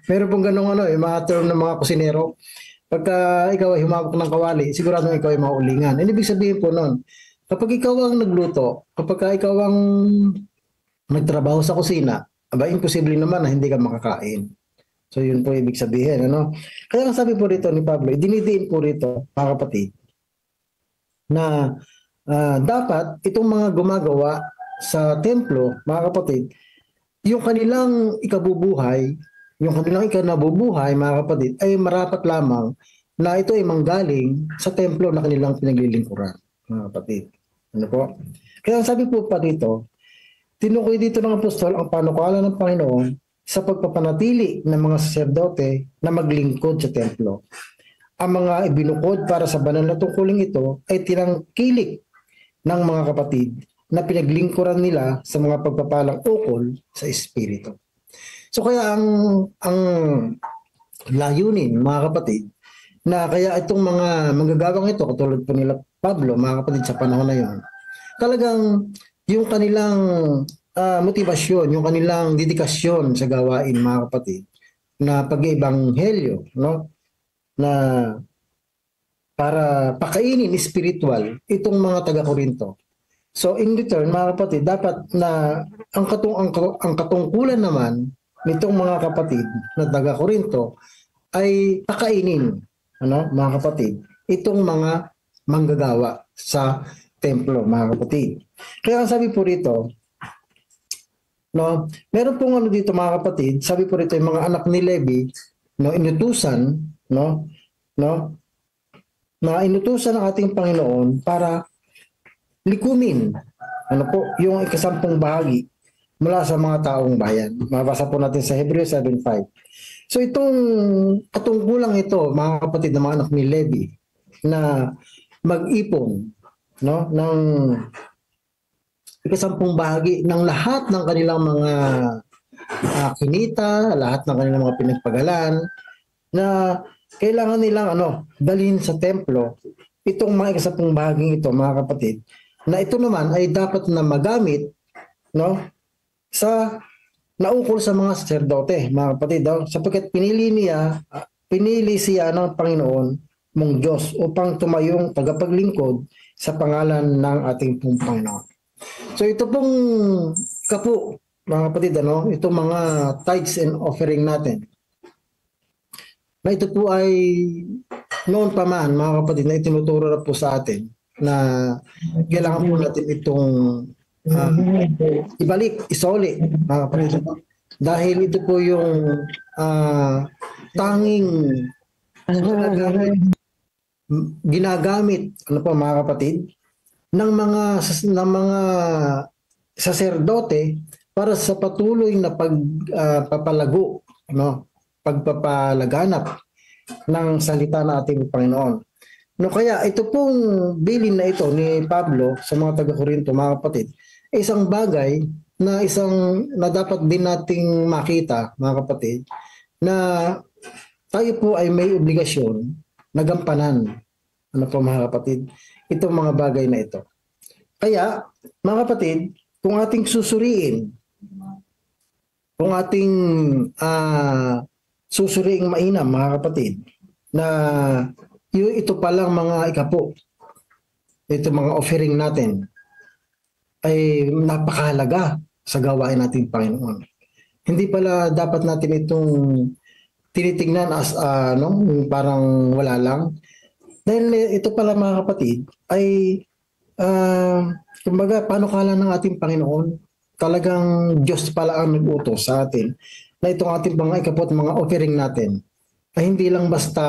Meron pong ganung mga term ng mga kusinero. Pagka ikaw ay humawak ng kawali, sigurado ikaw ay mauulingan. Ibig sabihin po nun, kapag ikaw ang nagluto, kapag ikaw ang nagtrabaho sa kusina, imposible naman na hindi ka makakain. So yun po ibig sabihin. Kaya ang sabi po rito ni Pablo, dinidiin po rito, mga kapatid, na dapat itong mga gumagawa sa templo, mga kapatid, yung kanilang ikabubuhay, yung kanilang ikanabubuhay, mga kapatid, ay marapat lamang na ito ay manggaling sa templo na kanilang pinaglilingkuran, mga kapatid. Kaya sabi po pa dito, tinukoy dito ng apostol ang panukala ng Panginoon sa pagpapanatili ng mga saserdote na maglingkod sa templo. Ang mga ibinukod para sa banal na tungkuling ito ay tinangkilik ng mga kapatid na pinaglingkuran nila sa mga pagpapalang ukol sa Espiritu. So kaya ang layunin, mga kapatid, na kaya itong mga manggagawang ito, katulad po nila Pablo, mga kapatid, sa panahon na yun, talagang yung kanilang motivasyon, yung kanilang dedikasyon sa gawain, mga kapatid, na pag-ebanghelyo, na para pakainin spiritual itong mga taga-Korinto. So in return, mga kapatid, dapat na ang katungkulan naman nitong mga kapatid na taga-Korinto ay pakainin, mga kapatid, itong mga manggagawa sa templo, mga kapatid. Kaya ang sabi po rito, meron pong dito, mga kapatid, sabi po rito yung mga anak ni Levi, inutusan, na inutusan ng ating Panginoon para likumin yung ikasampung bahagi mula sa mga taong bayan. Mabasa po natin sa Hebrews 7:5. So itong katungkulang ito, mga kapatid, na mga anak ni Levi, na mag-ipon ng ikasampung bahagi ng lahat ng kanilang mga kinita, lahat ng kanilang mga pinagpagalan, na kailangan nilang dalhin sa templo itong mga ikasampung bahaging ito, mga kapatid, na ito naman ay dapat na magamit sa naukol sa mga saserdote, mga kapatid, sapagkat pinili siya ng Panginoon mong Diyos upang tumayong tagapaglingkod sa pangalan ng ating Panginoon. So ito pong kapo, mga kapatid, itong mga tithes and offering natin, na ito po ay noon pa man, mga kapatid, na itinuturo na po sa atin na kailangan po natin itong ibalik, isoli, mga kapatid. Dahil ito po yung tanging ginagamit, ano po mga kapatid, ng mga saserdote para sa patuloy na pagpapalago, pagpapalaganap ng salita ng ating Panginoon. Kaya ito pong bilin na ito ni Pablo sa mga taga-Korinto, mga kapatid, isang bagay na dapat din nating makita, mga kapatid, na tayo po ay may obligasyon na gampanan. Ano po mga kapatid? Itong mga bagay na ito. Kaya, mga kapatid, kung ating susuriin, kung ating susuriing mainam, mga kapatid, na ito palang mga ikapo, ito mga offering natin, ay napakahalaga sa gawain nating Panginoon. Hindi pala dapat natin itong tinitingnan as parang wala lang. Dahil ito pala mga kapatid ay kumbaga panukala ng ating Panginoon. Talagang Diyos pala ang nag-utos sa atin na itong ating mga ikapot, mga offering natin ay hindi lang basta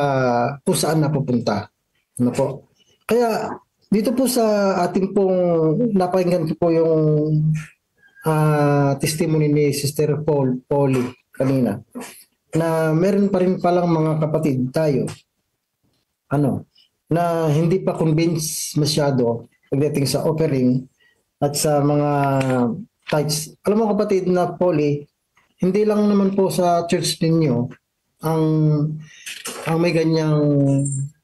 kung saan napupunta. Ano po? Kaya dito po sa ating pong napakinggan ko po yung testimony ni Sister Polly kanina na meron pa rin palang mga kapatid tayo na hindi pa convinced masyado pagdating sa offering at sa mga tithes. Alam mo kapatid na Polly, hindi lang naman po sa church ninyo ang may ganyang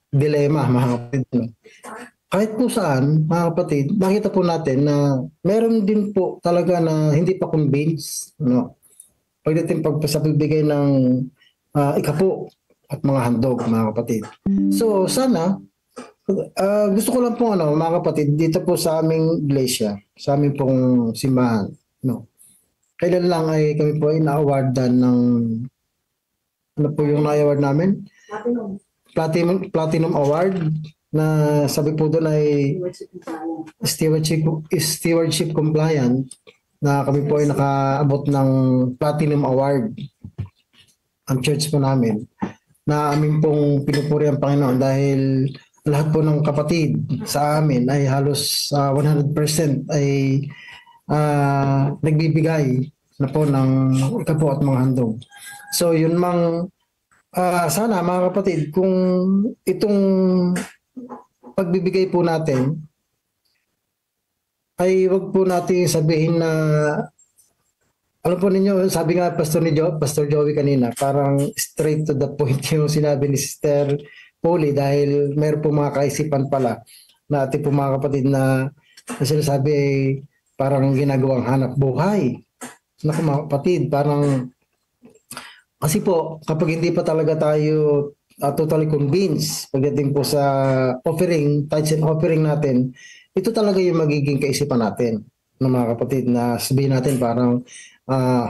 dilema, mga kapatid. Kahit po saan, mga kapatid, nakita po natin na meron din po talaga na hindi pa convinced, pagdating sa pagbigay ng ikapo at mga handog, mga kapatid. So sana, gusto ko lang po mga kapatid, dito po sa aming iglesia, sa aming pong simbahan, kailan lang ay kami po ay na-awardan ng ano po yung na-award namin? Platinum Award na sabi po doon ay stewardship compliant na kami po ay nakaabot ng Platinum Award ang church po namin na aming pong pinupuri ang Panginoon dahil lahat po ng kapatid sa amin ay halos 100% ay nagbibigay na po ng ikapo at mga handog. So yun sana mga kapatid, kung itong pagbibigay po natin ay wag po natin sabihin na alam po ninyo, sabi nga Pastor Joey kanina, parang straight to the point yung sinabi ni Sister Polly dahil meron po mga kaisipan pala na ating po mga kapatid na sinasabi ay parang ginagawang hanap buhay. Naku mga kapatid, parang kasi po kapag hindi pa talaga tayo totally convinced pagdating po sa offering, tithes and offering natin, ito talaga yung magiging kaisipan natin ng mga kapatid na sabihin natin parang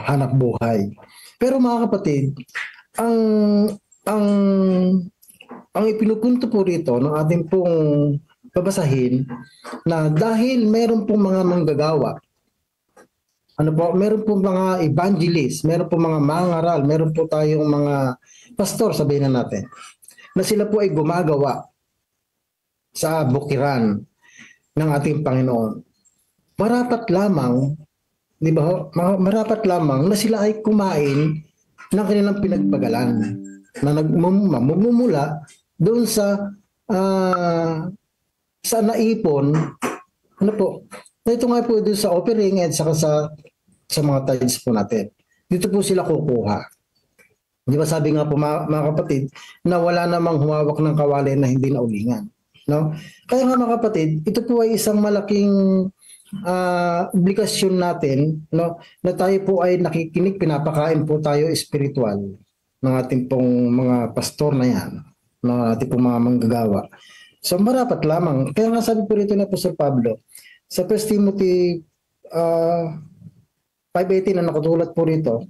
hanap buhay. Pero mga kapatid, ang ipinupunto po rito ng ating pong babasahin na dahil meron pong mga manggagawa, meron pong mga evangelist, meron pong mga mangaral, meron po tayong mga pastor, sabihin na natin, na sila po ay gumagawa sa bukiran ng ating Panginoon. Marapat lamang, di ba? Marapat lamang na sila ay kumain ng kanilang pinagpagalan na mamumula doon sa naipon, na ito nga po doon sa offering at saka sa mga tithes po natin. Dito po sila kukuha. Di ba sabi nga po mga kapatid na wala namang humawak ng kawali na hindi naulingan. No? Kaya nga mga kapatid, ito po ay isang malaking obligasyon natin, na tayo po ay nakikinig, pinapakain po tayo espiritual ng ating pong mga pastor na yan, ng ating pong mga manggagawa. So marapat lamang. Kaya nga sabi po rito na po Sir Pablo, sa 1 Timothy 5:18 na nakatulad po rito,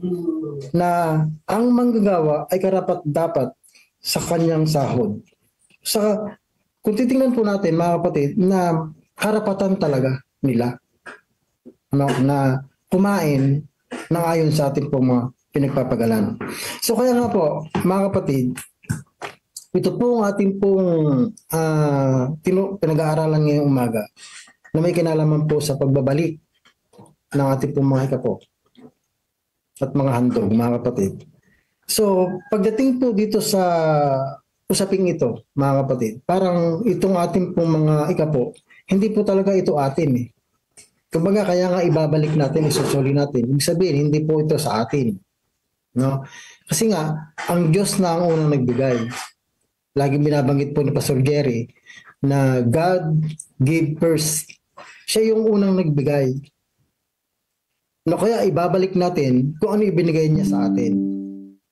na ang manggagawa ay karapat dapat sa kanyang sahod Kung titingnan po natin mga kapatid na karapatan talaga nila na kumain ng ayon sa ating pong mga pinagpapagalan. So kaya nga po mga kapatid, ito po ang ating pong pinag-aaralan ngayong umaga na may kinalaman po sa pagbabalik ng ating pong mga ikapo at mga handog, mga kapatid. So, pagdating po dito sa usaping ito, mga kapatid, parang itong ating pong mga ikapo, hindi po talaga ito atin eh. Kumbaga, kaya nga ibabalik natin, isusuli natin. Ibig sabihin, hindi po ito sa atin. No? Kasi nga, ang Diyos na ang unang nagbigay. Laging binabanggit po ni Pastor Jerry na God gave first. Siya yung unang nagbigay. No, kaya ibabalik natin kung ano ibinigay niya sa atin.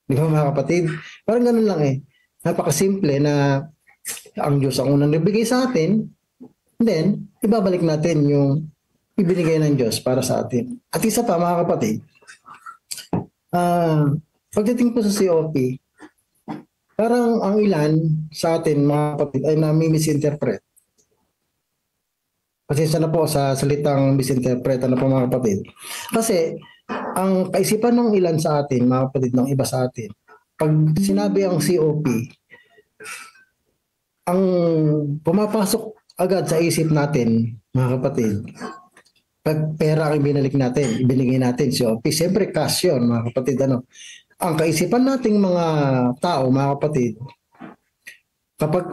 Di ba mga kapatid? Parang ganun lang eh. Napakasimple na ang Diyos ang unang nagbigay sa atin, then ibabalik natin yung ibinigay ng Diyos para sa atin. At isa pa mga kapatid, pagdating po sa COP, parang ang ilan sa atin mga kapatid ay nami-misinterpret. Pasensya na po sa salitang misinterpret na po mga kapatid. Kasi ang kaisipan ng ilan sa atin, mga kapatid, ng iba sa atin, pag sinabi ang COP, ang pumapasok agad sa isip natin, mga kapatid, pag pera ang ibinigay natin, COP, siyempre cash yun, mga kapatid. Ang kaisipan nating mga tao, mga kapatid, kapag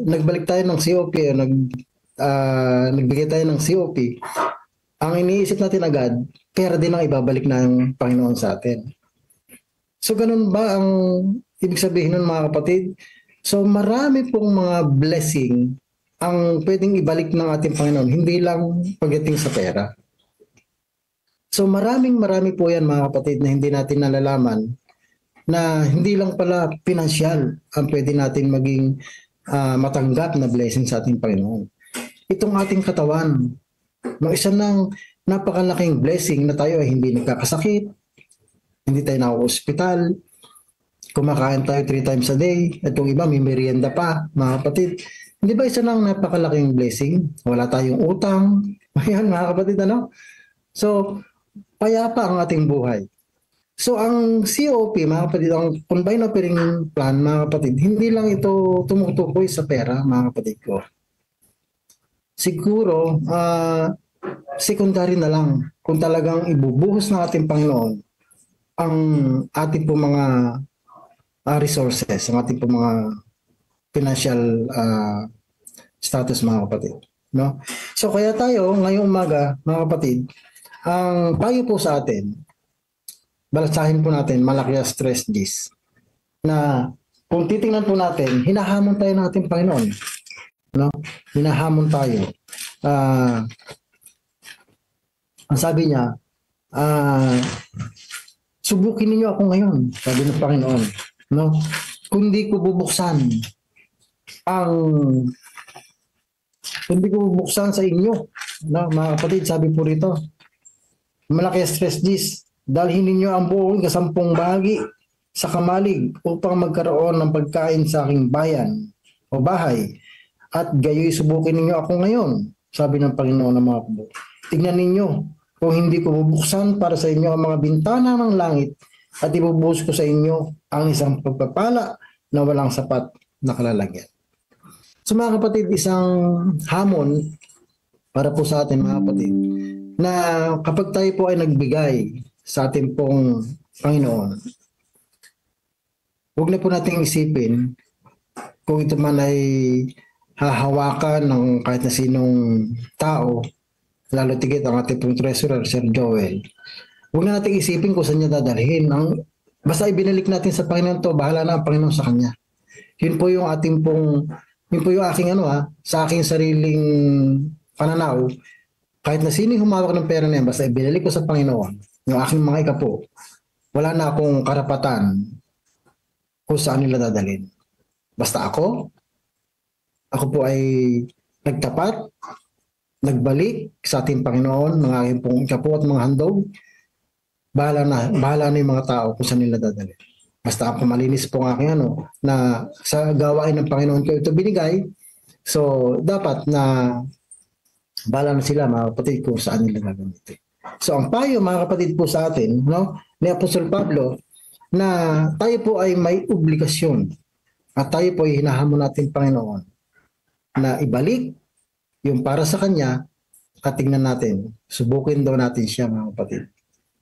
nagbalik tayo ng COP o nagbigay tayo ng COP, ang iniisip natin agad, pera din ang ibabalik ng Panginoon sa atin. So ganun ba ang ibig sabihin nun mga kapatid? So marami pong mga blessing ang pwedeng ibalik ng ating Panginoon, hindi lang pagdating sa pera. So marami po yan mga kapatid na hindi natin nalalaman na hindi lang pala pinansyal ang pwede natin maging matanggap na blessing sa ating Panginoon. Itong ating katawan, no, isa ng napakalaking blessing na tayo ay hindi nagkakasakit, hindi tayo na-hospital, kumakain tayo 3 times a day, at yung iba may merienda pa, mga kapatid. Hindi ba isa ng napakalaking blessing? Wala tayong utang. Ayan mga kapatid, So, payapa ang ating buhay. So, ang COP, mga kapatid, ang Combined Operating Plan, mga kapatid, hindi lang ito tumutukoy sa pera, mga kapatid ko. Siguro, secondary na lang kung talagang ibubuhos ng ating Panginoon ang ating po mga resources, ang ating po mga financial status, mga kapatid. No? So, kaya tayo, ngayong umaga, mga kapatid, ang payo po sa atin, balatsahin po natin, Malakias 3:10, na kung titingnan po natin, hinahamon tayo ng ating Panginoon. No? Hinahamon tayo. Ang sabi niya, subukin niyo ako ngayon, sabi ng Panginoon. No? Kung di ko bubuksan sa inyo, no? Mga kapatid, sabi po rito, Malakias 3:10, dalhin ninyo ang buong 10 bahagi sa kamalig upang magkaroon ng pagkain sa aking bayan o bahay. At gayo'y subukin ninyo ako ngayon, sabi ng Panginoon ng mga puno. Tignan ninyo kung hindi ko bubuksan para sa inyo ang mga bintana ng langit at ibubuhos ko sa inyo ang isang pagpapala na walang sapat na kalalagyan. So mga kapatid, isang hamon para po sa atin mga kapatid, na kapag tayo po ay nagbigay sa ating pong Panginoon, huwag na po nating isipin kung ito man ay hahawakan ng kahit na sinong tao, lalo tigit ang ating pong treasurer, Sir Joel. Huwag na nating isipin kung saan niya dadalhin. Basta ibinalik natin sa Panginoon to, bahala na ang Panginoon sa kanya. Yun po yung ating pong, yun po yung aking sa aking sariling pananaw. Kahit na sino humawak ng pera na yan, basta ibinalik ko sa Panginoon, yung aking mga ikapo, wala na akong karapatan kung saan nila dadalhin. Basta ako po ay nagtapat, nagbalik sa ating Panginoon, mga aking pong ikapo at mga handog, bahala na yung mga tao kung saan nila dadalhin. Basta ako malinis po ang aking na sa gawain ng Panginoon ko ito binigay. So, dapat na bala na sila mga kapatid kung saan nila gagamitin. So, ang payo mga kapatid po sa atin, ni Apostol Pablo, na tayo po ay may obligasyon at tayo po ay hinahamon natin Panginoon na ibalik yung para sa Kanya at tingnan natin, subukin daw natin siya mga kapatid.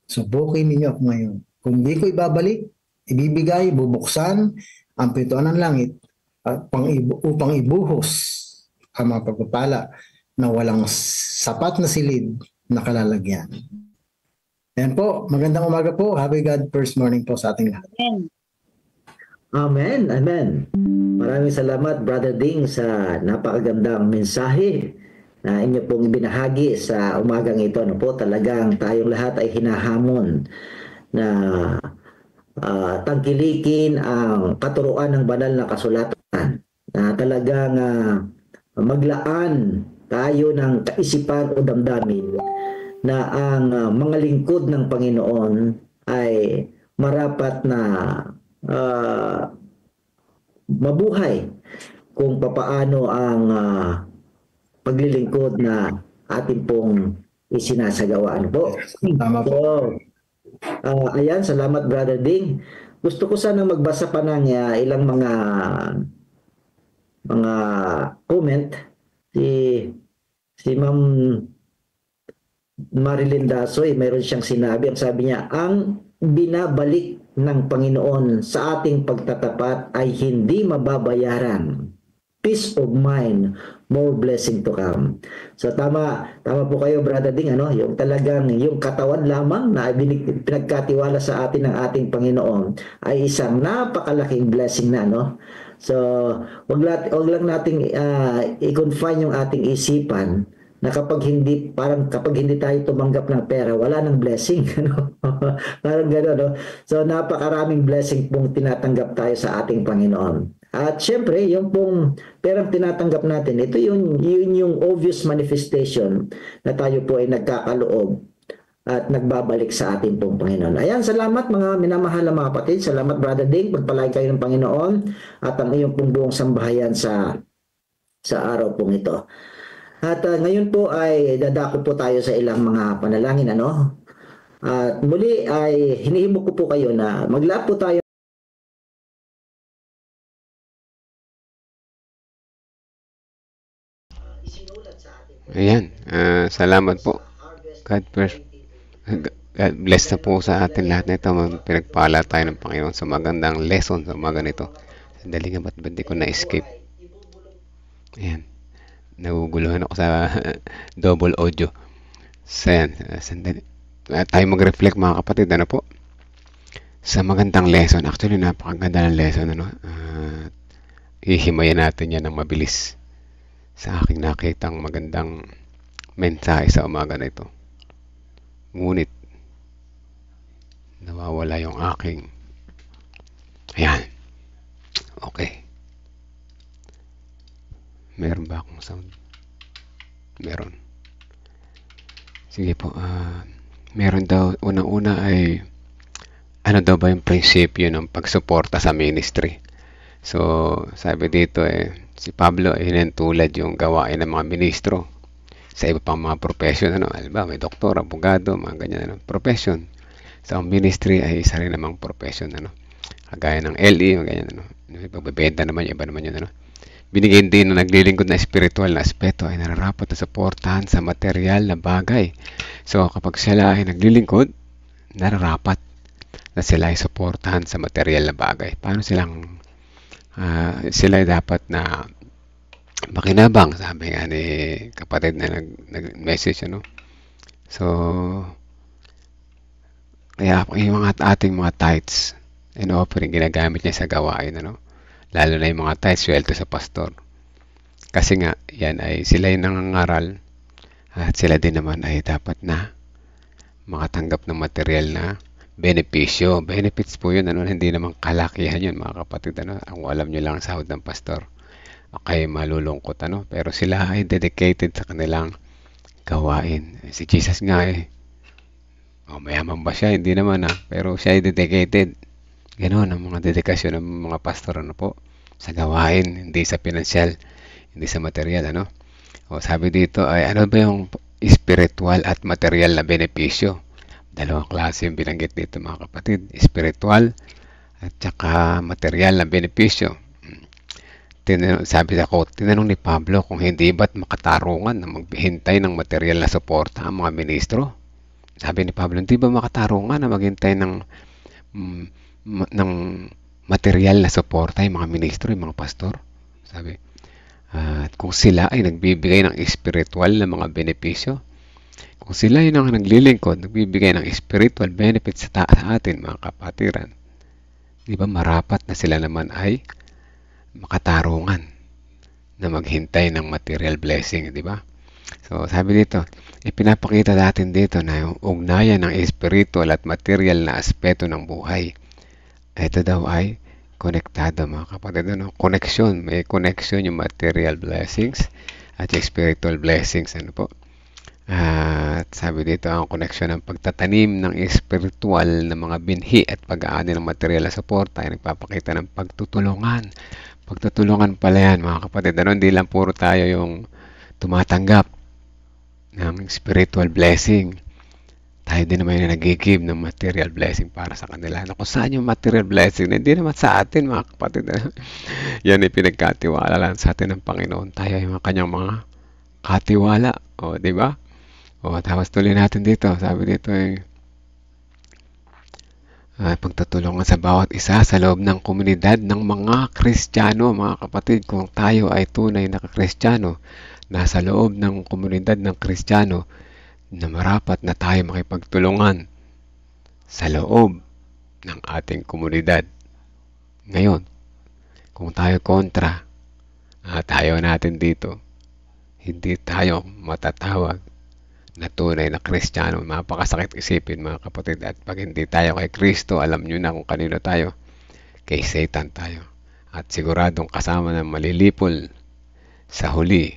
Subukin ninyo ako ngayon. Kung di ko ibabalik, ibibigay, bubuksan ang pintuan ng langit at upang ibuhos ang mga pagpapala na walang sapat na silid na kalalagyan. Ayan po, magandang umaga po. Happy God first morning po sa ating lahat. Amen. Amen. Maraming salamat, Brother Ding, sa napakagandang mensahe na inyo pong ibinahagi sa umagang ito. Talagang tayong lahat ay hinahamon na tangkilikin ang katuruan ng banal na kasulatan, na talagang maglaan tayo ng kaisipan o damdamin na ang mga lingkod ng Panginoon ay marapat na mabuhay kung papaano ang paglilingkod na ating pong isinasagawa. Po? Tama po. So, ayan, salamat Brother Ding. Gusto ko sana magbasa pa ng ilang mga comment. Si Ma'am Marilyn Dasoy, mayroon siyang sinabi. Ang sabi niya, ang binabalik ng Panginoon sa ating pagtatapat ay hindi mababayaran. Peace of mind, more blessing to come. So tama po kayo Brother Ding, yung talagang yung katawan lamang na pinagkatiwala sa atin ng ating Panginoon ay isang napakalaking blessing na, So wag lang nating i-confine yung ating isipan na kapag hindi tayo tumanggap ng pera, wala nang blessing. Parang gano'n, So, napakaraming blessing pong tinatanggap tayo sa ating Panginoon. At syempre, yung pong perang tinatanggap natin, ito yung obvious manifestation na tayo po ay nagkakaloob at nagbabalik sa ating pong Panginoon. Ayan, salamat mga minamahal na mga kapatid. Salamat Brother Ding, pagpalain kayo ng Panginoon at ang iyong pong buong sambahayan sa araw pong ito. At ngayon po ay dadako po tayo sa ilang mga panalangin, At muli ay hinihimok ko po kayo na maglaap po tayo. Ayan, salamat po. God bless na po sa atin lahat nito. Pinagpala tayo ng Panginoon sa magandang lesson sa umaga nito. Sandali nga, ba't di ko na-escape? Ayan. Naguguluhan ako sa double audio. So, yan. Sandali. Tayo mag-reflect mga kapatid. Po? Sa magandang lesson. Actually, napakaganda ng lesson. Hihimayan natin yan ng mabilis. Sa aking nakitang magandang mensahe sa umaga na ito. Ngunit, nawawala yung aking. Ayan. Okay. Meron ba akong sound? Meron. Sige po. Meron daw, unang-una ay ano daw ba yung prinsipyo ng pagsuporta sa ministry? So, sabi dito si Pablo ay hinentulad yung gawain ng mga ministro sa iba pang mga profession. Alba, may doktor, abogado, mga ganyan. Profession. So, ang ministry ay isa rin namang profession. Kagaya ng LE, mga ganyan. Pagbebenta naman, iba naman yun. Binigyan din na naglilingkod na spiritual na aspeto ay nararapat na suportahan sa material na bagay. So, kapag sila ay naglilingkod, nararapat na sila ay suportahan sa material na bagay. Paano sila ay dapat na makinabang, sabi nga ni kapatid na nag-message, So, kaya yung ating mga tithes and offering, ginagamit niya sa gawain, Lalo na yung mga tithes, sweldo sa pastor. Kasi nga, yan ay sila yung nangangaral at sila din naman ay dapat na makatanggap ng material na benepisyo. Benefits po yun, hindi naman kalakihan yun, mga kapatid. Ang alam nyo lang sahod ng pastor. Okay, malulungkot, pero sila ay dedicated sa kanilang gawain. Si Jesus nga mayaman ba siya? Hindi naman, pero siya ay dedicated. Ganon ang mga dedikasyon ng mga pastor, ano po, sa gawain, hindi sa pinansyal, hindi sa material, ano. O sabi dito ay ano ba yung spiritual at material na benepisyo? Dalawang klase yung binanggit dito, mga kapatid, spiritual at saka material na benepisyo. Sabi sa quote, tinanong ni Pablo kung hindi ba't makatarungan na maghintay ng material na suporta ang mga ministro. Sabi ni Pablo, hindi ba makatarungan na maghintay ng material na suporta yung mga ministro, yung mga pastor? Sabi, at kung sila ay nagbibigay ng spiritual na mga benepisyo, kung sila yun ang naglilingkod, nagbibigay ng spiritual benefits sa atin, mga kapatiran, di ba marapat na sila naman ay makatarungan na maghintay ng material blessing, di ba? So, sabi dito, ipinapakita natin dito na yung ugnayan ng spiritual at material na aspeto ng buhay. Ito daw ay konektado, mga kapatid. Ano? Connection. May connection yung material blessings at yung spiritual blessings. Ano po? At sabi dito, ang connection ng pagtatanim ng spiritual na mga binhi at pag-aani ng material na suporta ay nagpapakita ng pagtutulungan. Pagtutulungan pala yan, mga kapatid. Ano? Hindi lang puro tayo yung tumatanggap ng spiritual blessing. Tayo din naman yung nag-give ng material blessing para sa kanila. Kung saan yung material blessing, hindi naman sa atin, mga kapatid. Yan ay pinagkatiwala lang sa atin ng Panginoon. Tayo yung kanyang mga katiwala. O, di ba? O, tapos tuloy natin dito. Sabi dito pagtutulungan sa bawat isa sa loob ng komunidad ng mga Kristiyano, mga kapatid. Kung tayo ay tunay na Kristiyano, nasa loob ng komunidad ng Kristiyano, na marapat na tayo makipagtulungan sa loob ng ating komunidad. Ngayon, kung tayo kontra, tayo natin dito, hindi tayo matatawag na tunay na Kristiyano. Mapakasakit isipin, mga kapatid. At pag hindi tayo kay Kristo, alam nyo na kung kanino tayo. Kay Satan tayo. At siguradong kasama na malilipol sa huli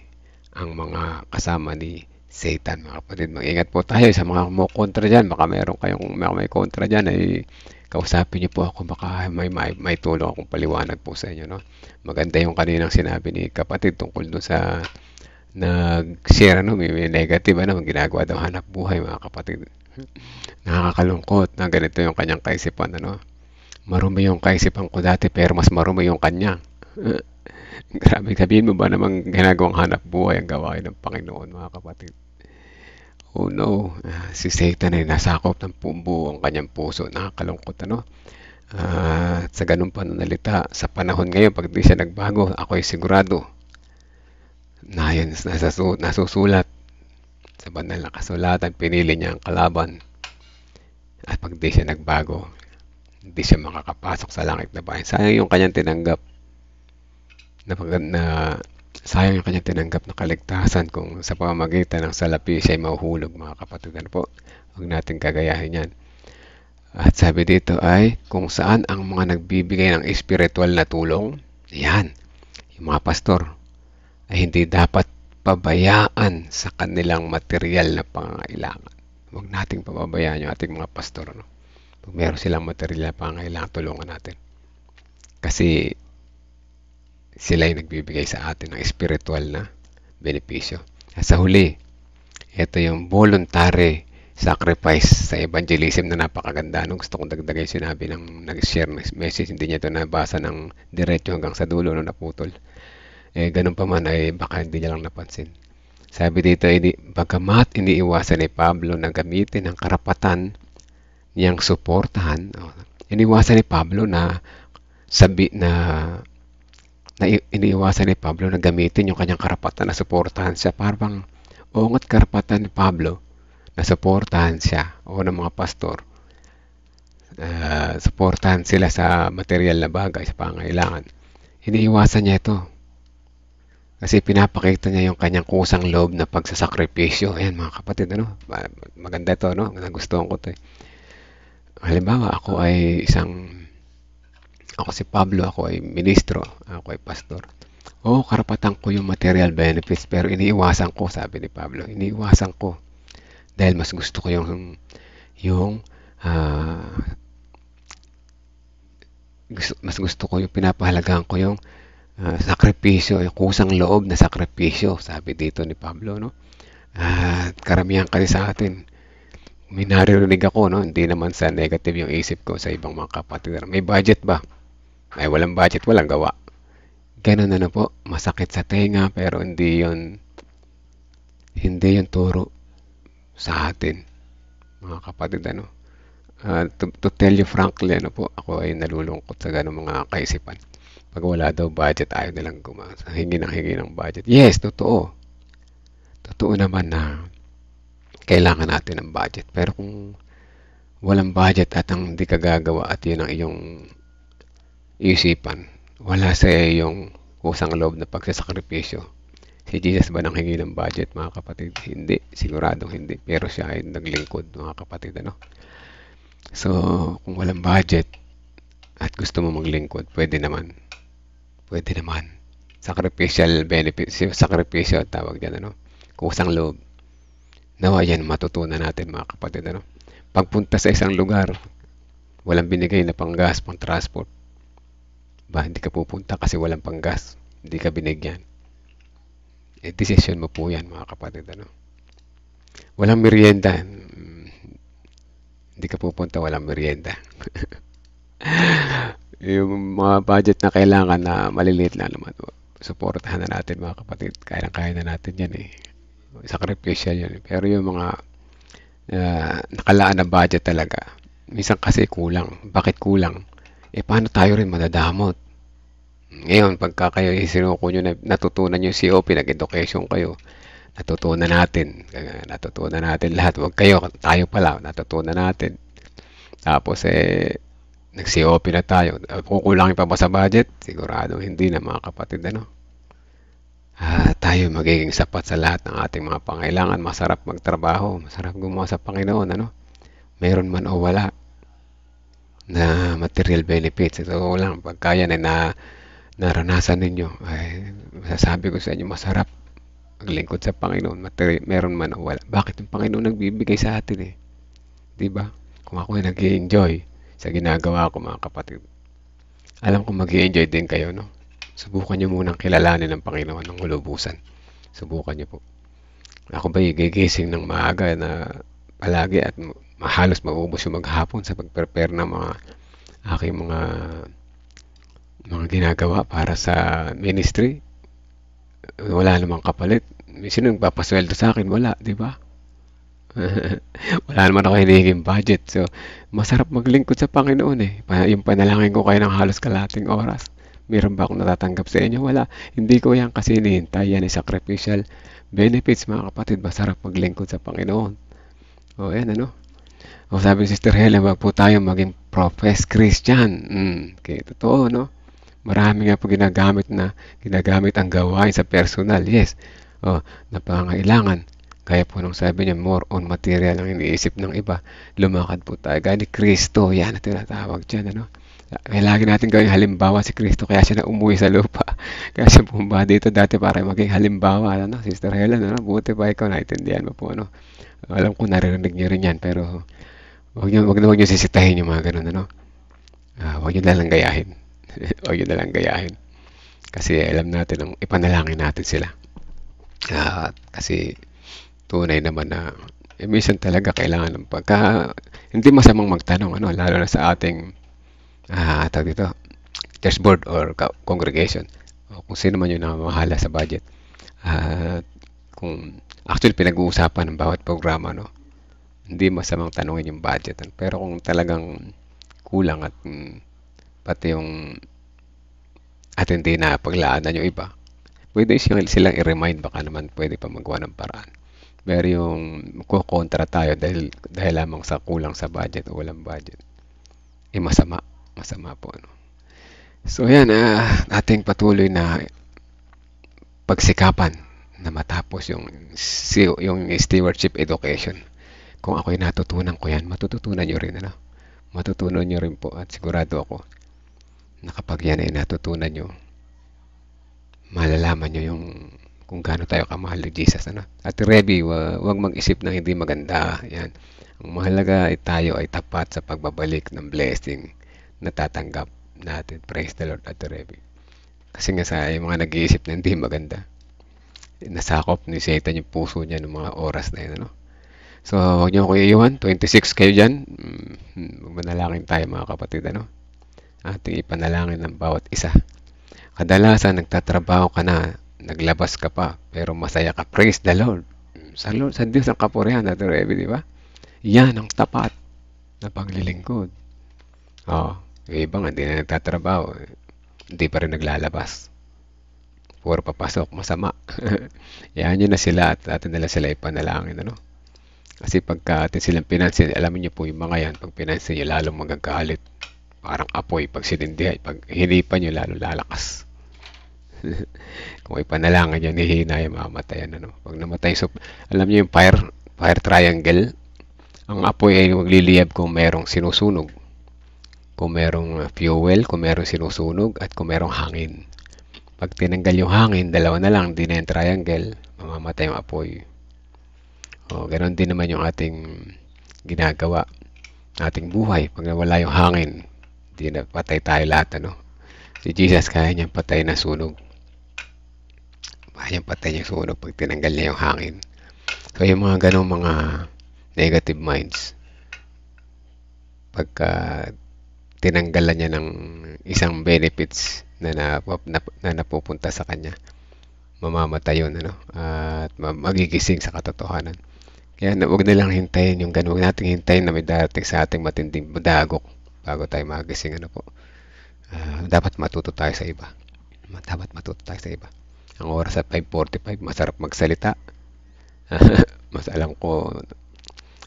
ang mga kasama ni Satan, mga kapatid. Mag-ingat po tayo sa mga kontra dyan. Baka meron kayong may kontra dyan, ay kausapin niyo po ako. Baka may tulong akong paliwanag po sa inyo. No? Maganda yung kaninang sinabi ni kapatid tungkol doon sa nag-share, may negative, ginagawa daw hanap buhay, mga kapatid. Nakakalungkot na ganito yung kanyang kaisipan. Marumi yung kaisipan ko dati, pero mas marumi yung kanya. Grabe, sabihin mo ba namang ginagawang hanap buhay ang gawain ng Panginoon, mga kapatid? Oh no, si Satan ay nasakop ng buo ang kanyang puso. Nakakalungkot, sa ganung pananalita, sa panahon ngayon, pag di siya nagbago, ako ay sigurado na yun, nasusulat sa banal na kasulatan, pinili niya ang kalaban. At pag di siya nagbago, hindi siya makakapasok sa langit na bayan. Sayang yung kanyang tinanggap sayang yung kanyang tinanggap na kaligtasan kung sa pamamagitan ng salapi siya ay mahuhulog, mga kapatid. Po? Huwag natin kagayahin yan. At sabi dito ay kung saan ang mga nagbibigay ng spiritual na tulong, yan, yung mga pastor, ay hindi dapat pabayaan sa kanilang material na pangangailangan. Huwag nating pababayaan yung ating mga pastor. Pag meron silang material na pangangailangan, tulungan natin. Kasi sila yung nagbibigay sa atin ng spiritual na benepisyo. At sa huli, ito yung voluntary sacrifice sa evangelism na napakaganda. Gusto kong dagdagay sinabi ng nag-share ng message. Hindi niya ito nabasa ng diretso hanggang sa dulo na naputol. Ganun pa man ay baka hindi niya lang napansin. Sabi dito, bagamat iniiwasan ni Pablo na gamitin ang karapatan niyang suportahan, iniiwasan ni Pablo na iniiwasan ni Pablo na gamitin yung kanyang karapatan na suportahan siya. Parang ongat karapatan ni Pablo na suportahan siya o ng mga pastor. Suportahan sila sa material na bagay, sa pangailangan. Iniiwasan niya ito. Kasi pinapakita niya yung kanyang kusang loob na pagsasakripisyo. Ayan, mga kapatid, maganda ito, nagustuhan ko ito. Halimbawa, ako si Pablo, ako ay ministro, ako ay pastor. Karapatan ko yung material benefits, pero iniiwasan ko, sabi ni Pablo, iniiwasan ko. Dahil mas gusto ko yung mas gusto ko yung pinapahalagahan ko yung sakripisyo, yung kusang loob na sakripisyo, sabi dito ni Pablo, no? At karamihan kasi sa atin, may naririnig ako, no? Hindi naman sa negative yung isip ko sa ibang mga kapatid. May budget ba? Ay, walang budget, walang gawa. Ganun na po, masakit sa tenga, pero hindi yun turo sa atin, mga kapatid, ano? To tell you frankly, ano po, ako ay nalulungkot sa ganung mga kaisipan. Pag wala daw budget, ayaw nilang hingi ng budget. Yes, totoo. Totoo naman na kailangan natin ng budget. Pero kung walang budget at ang hindi ka gagawa at yun ang iyong isipan, wala sa iyong kusang loob na pagsasakripisyo. Si Jesus ba nang hingi ng budget, mga kapatid? Hindi. Siguradong hindi. Pero siya ay naglingkod, mga kapatid, ano? So, kung walang budget at gusto mo maglingkod, pwede naman. Pwede naman. Sacrificial benefit, sakripisyo tawag dyan, ano? Kusang loob. Nawa yan matutunan natin, mga kapatid, ano? Pagpunta sa isang lugar, walang binigay na panggas, pang transport. Ba, hindi ka pupunta kasi walang panggas. Hindi ka binigyan. Decision mo po yan, mga kapatid, ano? Walang merienda. Hindi ka pupunta, walang merienda. Yung mga budget na kailangan na maliliit lang naman, suportahan na natin, mga kapatid. Kaya na natin yan eh. Sacrificial yan. Pero yung mga nakalaan na budget talaga, minsan kasi kulang. Bakit kulang? Paano tayo rin madadamot? Ngayon, pagka kayo isinuko nyo na natutunan yung COP, nag-education kayo, natutunan natin lahat. Huwag kayo, tayo pala, natutunan natin. Tapos nag-COP na tayo. Kukulangin pa ba sa budget? Sigurado hindi na, mga kapatid, ano? Tayo magiging sapat sa lahat ng ating mga pangailangan. Masarap magtrabaho, masarap gumawa sa Panginoon, ano? Meron man o wala na material benefits. Ito lang, pagka yan ay naranasan ninyo, ay masasabi ko sa inyo, masarap maglingkod sa Panginoon. Meron man o wala. Bakit yung Panginoon nagbibigay sa atin eh? Diba? Kung ako ay nag-i-enjoy sa ginagawa ko, mga kapatid, alam ko mag-i-enjoy din kayo, no? Subukan nyo munang kilalanin ng Panginoon ng hulubusan. Subukan nyo po. Ako ba gigising ng maaga na palagi at halos maubos yung maghapon sa pag-prepare ng mga aking mga ginagawa para sa ministry. Wala namang kapalit. Sino nagpapasweldo sa akin? Wala, di ba? Wala naman ako hinihinging budget. So, masarap maglingkod sa Panginoon eh. Yung panalangin ko kayo ng halos kalating oras. Meron ba akong natatanggap sa inyo? Wala. Hindi ko yan kasi hinihintay. Yan ay sacrificial benefits, mga kapatid. Masarap maglingkod sa Panginoon. O, yan, ano? O, sabi ni Sister Helen, wag po tayo maging professed Christian. Okay, totoo, no? Marami nga po ginagamit ang gawain sa personal. Yes. O, napangailangan. Kaya po nung sabi niya, more on material ang iniisip ng iba. Lumakad po tayo. Gaya ni Kristo. Yan ang tinatawag dyan, ano? Kaya lagi natin gawing halimbawa si Kristo. Kaya siya na umuwi sa lupa. Kaya siya bumaba dito dati para maging halimbawa. Ano? Sister Helen, ano? Buti pa ikaw, naintindihan mo po, ano? Alam ko naririnig niyo rin yan, pero wag niyo sisitahin yung mga ganun, ano? Wag niyo nalang gayahin. Wag niyo nalang gayahin. Kasi alam natin, ang ipanalangin natin sila. Kasi tunay naman na minsan talaga kailangan ng hindi masamang magtanong, ano, lalo na sa ating church board or congregation o kung sino man yung namahala sa budget. Kung actually pinag-uusapan ng bawat programa, no, hindi masamang tanungin yung budget. Pero kung talagang kulang at pati yung at hindi na paglaanan yung iba, pwede silang i-remind, baka naman pwede pa magawa ng paraan. Pero yung kukontra tayo dahil lamang sa kulang sa budget o walang budget, masama po, no? So yan, ating patuloy na pagsikapan na matapos yung stewardship education. Kung ako'y natutunan ko yan, matututunan nyo rin, ano? Matutunan nyo rin po, at sigurado ako na kapag yan ay natutunan nyo, malalaman nyo yung kung gaano tayo kamahal ni Jesus, ano? At Rebi, wag mag-isip ng hindi maganda. Yan. Ang mahalaga ay tayo ay tapat sa pagbabalik ng blessing na tatanggap natin. Praise the Lord, Ate Reby. Kasi nga sa yung mga nag-iisip na hindi maganda, nasakop ni Satan yung puso niya ng mga oras na yun, ano? So, huwag niyo Kuya Johan, 26 kayo dyan. Manalangin tayo mga kapatid, ano? Ating ipanalangin ng bawat isa. Kadalasan, nagtatrabaho ka na, naglabas ka pa, pero masaya ka. Praise the Lord. Sa Diyos ang kapurihan, Ate Reby, di ba? Yan ang tapat na paglilingkod. Yung iba nga, hindi na nagtatrabaho. Hindi pa rin naglalabas. Puro papasok, masama. Yan yun na sila at atin nila sila ipanalangin, ano? Kasi pagka atin silang pinansin, alam niyo po yung mga yan, pag pinansin nyo, lalong magagalit. Parang apoy, pag sinindihay, pag hinipan nyo, lalo lalakas. Kung ipanalangin nyo, nihina yung mamatayan, ano? Pag namatay, alam niyo yung fire triangle, ang apoy ay magliliyab kung merong sinusunog, kung merong fuel, kung merong sinusunog, at kung merong hangin. Pag tinanggal yung hangin, dalawa na lang, di na yung triangle, mamamatay yung apoy. Ganon din naman yung ating ginagawa, ating buhay. Pag nawala yung hangin, di na patay tayo lahat, ano? Si Jesus, kaya niyang patay na sunog. Kaya niyang patay yung sunog pag tinanggal niya yung hangin. So, yung mga ganong mga negative minds, pagka tinanggalan niya ng isang benefits na napupunta sa kanya, mamamatay yun, ano? At magigising sa katotohanan. Kaya huwag nilang hintayin yung ganun. Huwag natin hintayin na may darating sa ating matinding dagok bago tayo magising, ano po. Dapat matuto tayo sa iba. Ang oras at 5:45, masarap magsalita. Mas alam ko,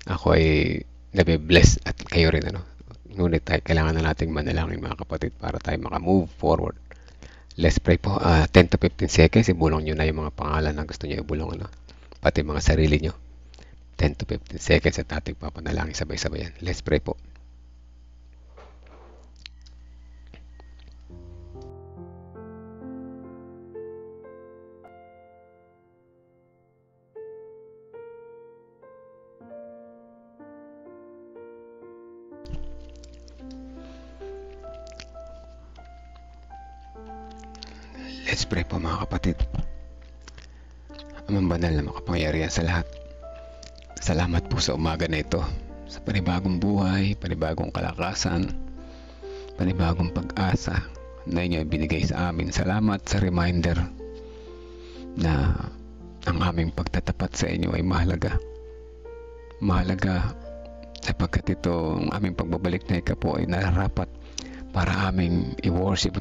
ako ay nabibless at kayo rin, ano. Ngunit kailangan na nating manalangin mga kapatid para tayo maka-move forward. Let's pray po. 10 to 15 seconds, ibulong nyo na yung mga pangalan na gusto nyo ibulong, ano. Pati mga sarili nyo. 10 to 15 seconds at ating papanalangin sabay-sabay yan. Let's pray po. Let's pray po mga kapatid. Amang banal na makapangyarihan sa lahat, salamat po sa umaga na ito, sa panibagong buhay, panibagong kalakasan, panibagong pag-asa na inyo ibinigay sa amin. Salamat sa reminder na ang aming pagtatapat sa inyo ay mahalaga. Mahalaga sapagkat ito ang aming pagbabalik na ikapo ay nararapat para aming i-worship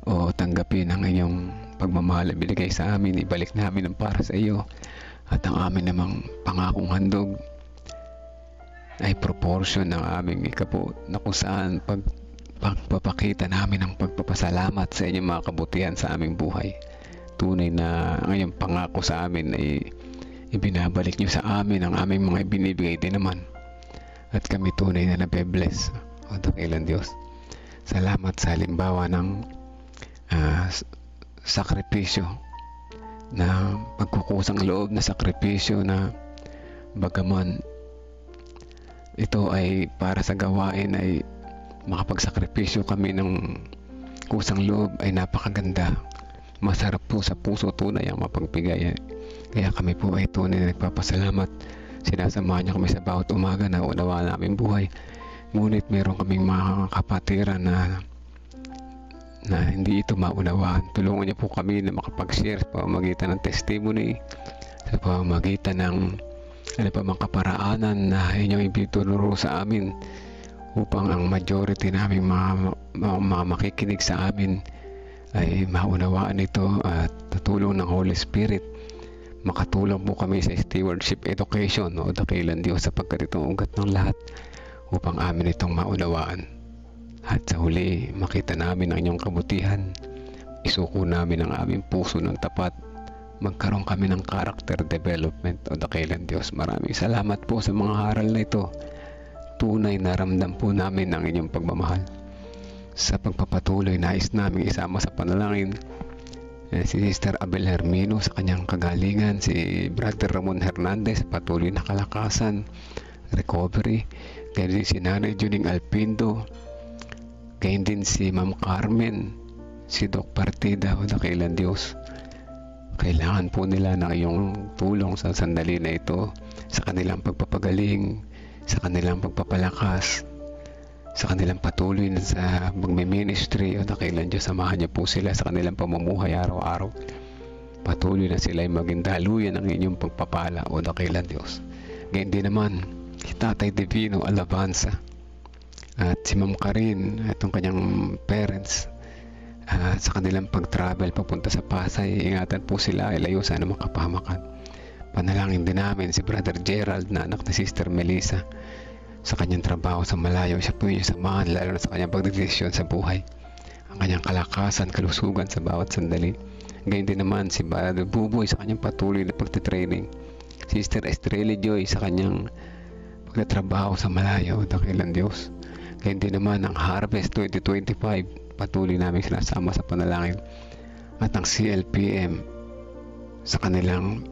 o tanggapin ang inyong pagmamahal na binigay sa amin. Ibalik namin ang para sa iyo. At ang amin namang pangakong handog ay proportion ng aming ikapo na kung saan pagpapakita namin ang pagpapasalamat sa inyong mga kabutihan sa aming buhay. Tunay na ang inyong pangako sa amin ay ibinabalik nyo sa amin ang aming mga ibinibigay din naman. At kami tunay na nabe-bless. O dakilang Diyos. Salamat sa halimbawa ng sakripisyo, na pagkukusang loob na sakripisyo na bagaman ito ay para sa gawain ay makapagsakripisyo kami ng kusang loob ay napakaganda. Masarap po sa puso, tunay ang mapagbigay. Kaya kami po ay tunay na nagpapasalamat. Sinasamahan niyo kami sa bawat umaga na unawa namin buhay. Ngunit meron kaming mga kapatiran na hindi ito maunawaan. Tulungan niyo po kami na makapag-share sa pamamagitan ng testimony, sa pamamagitan ng mga kaparaanan na inyong ibinuturo sa amin upang ang majority naming mga makikinig sa amin ay maunawaan ito at tutulong ng Holy Spirit. Makatulong po kami sa stewardship education o dakilang Diyos sapagkat itong ugat ng lahat upang amin itong maunawaan. At sa huli, makita namin ang inyong kabutihan. Isuko namin ang aming puso ng tapat. Magkaroon kami ng character development o dakilang Diyos. Maraming salamat po sa mga haral na ito. Tunay na ramdam po namin ang inyong pagmamahal. Sa pagpapatuloy, nais namin isama sa panalangin si Sister Abel Hermino sa kanyang kagalingan, si Brother Ramon Hernandez patuloy na kalakasan, recovery, kaya din si Nanay Juning Alpindo, Gayun din si Ma'am Carmen, si Doc Partida, o dakilang Diyos. Kailangan po nila ng iyong tulong sa sandali na ito, sa kanilang pagpapagaling, sa kanilang pagpapalakas, sa kanilang patuloy na sa magme-ministry. O dakilang Diyos, samahan niyo po sila sa kanilang pamumuhay araw-araw. Patuloy na sila ay maging daluyan ng inyong pagpapala, o dakilang Diyos. Gayun din naman si Tatay Divino Alabanza at si Ma'am Karin, itong kanyang parents, sa kanilang pag-travel papunta sa Pasay. Ingatan po sila, ilayo sana makapamakan. Panalangin din namin si Brother Gerald na anak ni Sister Melissa sa kanyang trabaho sa malayo. Siya po yung samahan, lalo na sa kanyang pagdedesisyon sa buhay, ang kanyang kalakasan, kalusugan sa bawat sandali. Gayun din naman si Brother Buboy sa kanyang patuloy na pagtitraining, Sister Estrella Joy sa kanyang pagtatrabaho sa malayo, dakilang Diyos. Gayun din naman ang Harvest 2025, patuloy namin sinasama sa panalangin, at ang CLPM sa kanilang,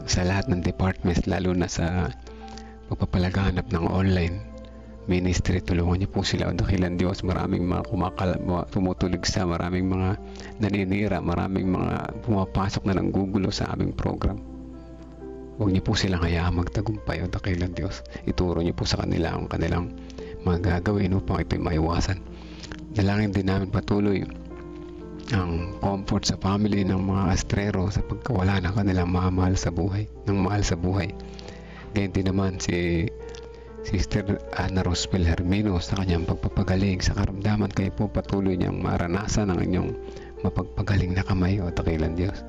sa lahat ng departments, lalo na sa pagpapalaganap ng online ministry. Tulungan niyo po sila, o dakilang Diyos. Maraming mga tumutulig sa, maraming mga naninira, maraming mga pumapasok na ng gugulo sa aming program. Huwag niyo po silang hayaan magtagumpay, o dakilang Diyos. Ituro niyo po sa kanila ang kanilang mga gagawin upang ito'y maiwasan. Dalangin din namin patuloy ang comfort sa family ng mga astrero sa pagkawala ng kanilang mahal sa buhay, Gayun din naman si Sister Ana Rospel Hermino sa kanyang pagpapagaling sa karamdaman. Kayo po patuloy niyang maranasan ang inyong mapagpagaling na kamay, o dakilang Diyos.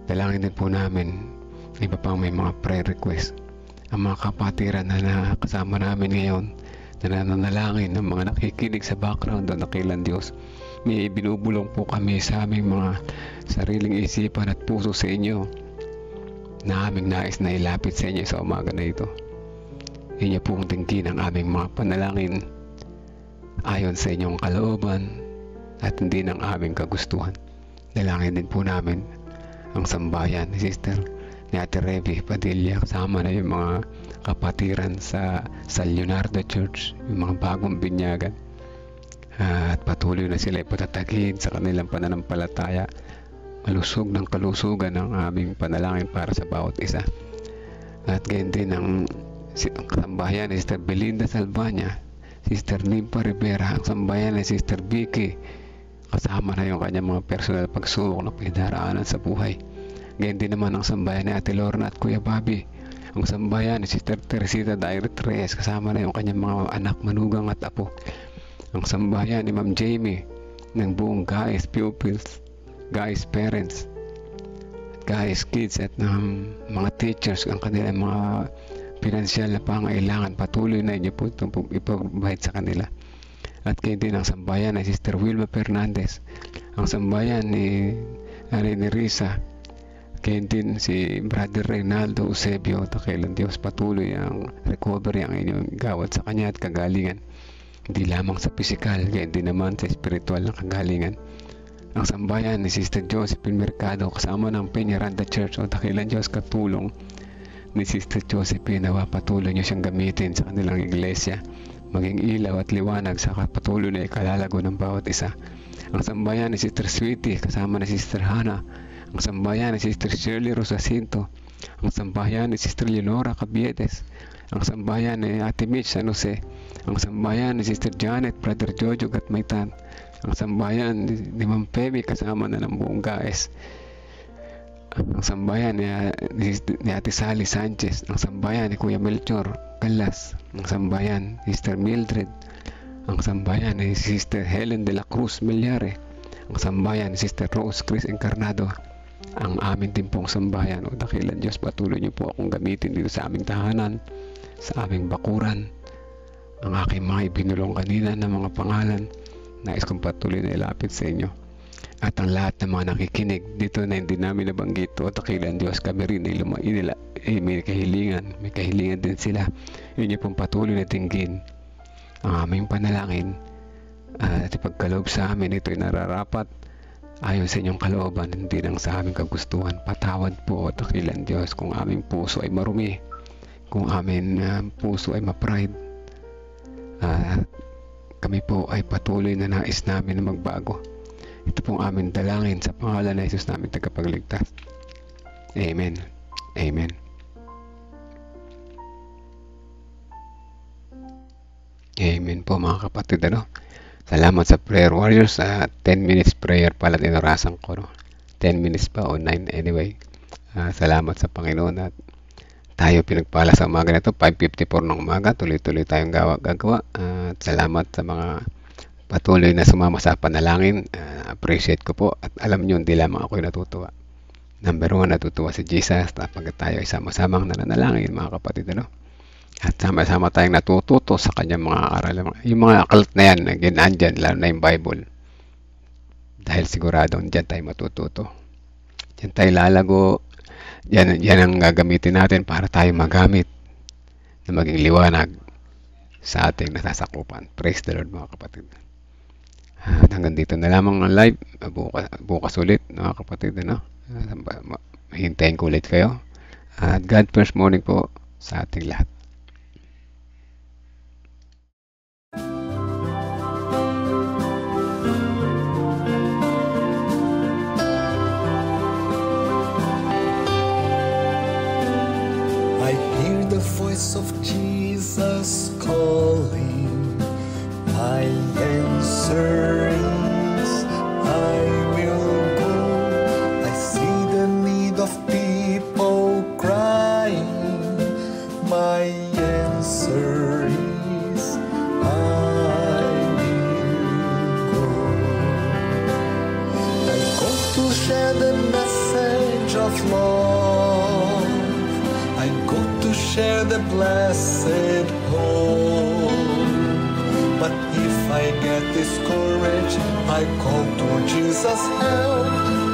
Dalangin din po namin iba pang may mga prayer request, ang mga kapatiran na nakasama namin ngayon, na nananalangin ng mga nakikinig sa background, o dakilang Diyos. May binubulong po kami sa aming mga sariling isipan at puso sa inyo, na aming nais na ilapit sa inyo sa umaga na ito. Inyo pong tingin ang aming mga panalangin ayon sa inyong kalooban at hindi ng aming kagustuhan. Dalangin din po namin ang sambayan ni Sister ni Ate Revi Padilla, kasama na yung mga kapatiran sa Leonardo Church, yung mga bagong binyagan, at patuloy na sila ipatatagin sa kanilang pananampalataya. Malusog ng kalusugan ng aming panalangin para sa bawat isa. At gayon din ang sambayan ni Sister Belinda Salvania, Sister Nimpa Rivera, ang sambayan ni Sister Vicky, kasama na yung kanyang mga personal pagsubok na pinagdaraanan sa buhay. Gayon din naman ang sambayan ni Ate Lorna at Kuya Bobby, ang sambayan ni Sister Teresita Dairet Reyes, kasama na yung kanyang mga anak, manugang at apo. Ang sambayan ni Ma'am Jamie ng buong Guys Pupils, Guys Parents, Guys Kids, at ng mga teachers, ang kanilang mga pinansyal na pangailangan. Patuloy na inyo po itong ipag-provide sa kanila. At kayo din ang sambayan ni Sister Wilma Fernandez, ang sambayan ni Risa, kayo din si Brother Reynaldo Eusebio. Dakilang Diyos, patuloy ang recovery ang inyong gawad sa kanya at kagalingan, hindi lamang sa pisikal, kayo din naman sa spiritual na kagalingan. Ang sambayan ni Sister Josephine Mercado, kasama ng Peñaranda Church, o dakilang Diyos, katulong ni Sister Josephine, nawa patuloy niyo siyang gamitin sa kanilang iglesia, maging ilaw at liwanag sa patuloy na ikalalago ng bawat isa. Ang sambayan ni Sister Sweetie, kasama ni Sister Hannah, ang sambayan ni Sister Shirley Rosacinto, ang sambayan ni Sister Leonora Cabiedes, ang sambayan ni Ate Mitch San Jose, ang sambayan ni Sister Janet, Brother Jojo Gatmaitan, ang sambayan ni Ma'am Femi, kasama na ng buong Guys, ang sambayan ni Ate Sally Sanchez, ang sambayan ni Kuya Melchor Calas, ang sambayan ni Sister Mildred, ang sambayan ni Sister Helen de la Cruz Milyare, ang sambayan ni Sister Rose Chris Encarnado, ang amin din pong sambayan. O dakilang Diyos, patuloy niyo po akong gamitin dito sa aming tahanan, sa aming bakuran, ang aking mga ibinulong kanina ng mga pangalan, nais kong patuloy na ilapit sa inyo. At ang lahat ng mga nakikinig dito na hindi namin nabanggit, o dakilang Diyos, kami rin ay may kahilingan din sila. Yun niyo pong patuloy na tinggin ang aming panalangin, at ipagkaloob sa amin ito ay nararapat ayon sa inyong kalooban, hindi lang sa aming kagustuhan. Patawad po, o dakilang Diyos, kung aming puso ay marumi, kung aming puso ay ma-pride, kami po ay patuloy na nais namin na magbago. Ito pong aming dalangin sa pangalan ng Jesus namin tagapagligtas. Amen. Amen. Amen po mga kapatid. Salamat sa prayer warriors. 10 minutes prayer pala dinarasan ko. 10 minutes pa o 9 anyway. Salamat sa Panginoon at tayo pinagpala sa umaga na ito. 5:54 ng umaga. Tuloy-tuloy tayong gagawa. At salamat sa mga patuloy na sumama sa panalangin. Appreciate ko po. At alam nyo, hindi lamang ako'y natutuwa. Number 1, natutuwa si Jesus. Tapos tayo ay sama-samang nananalangin mga kapatid. At sama-sama tayong natututo sa kanyang mga aral. Yung mga akalat na yan, ginandyan, lalo na yung Bible. Dahil siguradong dyan tayo matututo. Dyan tayo lalago. Yan ang gagamitin natin para tayo magamit na maging liwanag sa ating nasasakupan. Praise the Lord mga kapatid. At hanggang dito na lamang ang live. Bukas ulit mga kapatid. Hintayin ko ulit kayo. At God first morning po sa ating lahat. I hear the voice of Jesus calling. My answer is, I will go. I see the need of people crying. My answer is, I will go. I go to share the message of love. I go to share the blessed hope. But if I get discouraged, I call to Jesus' help.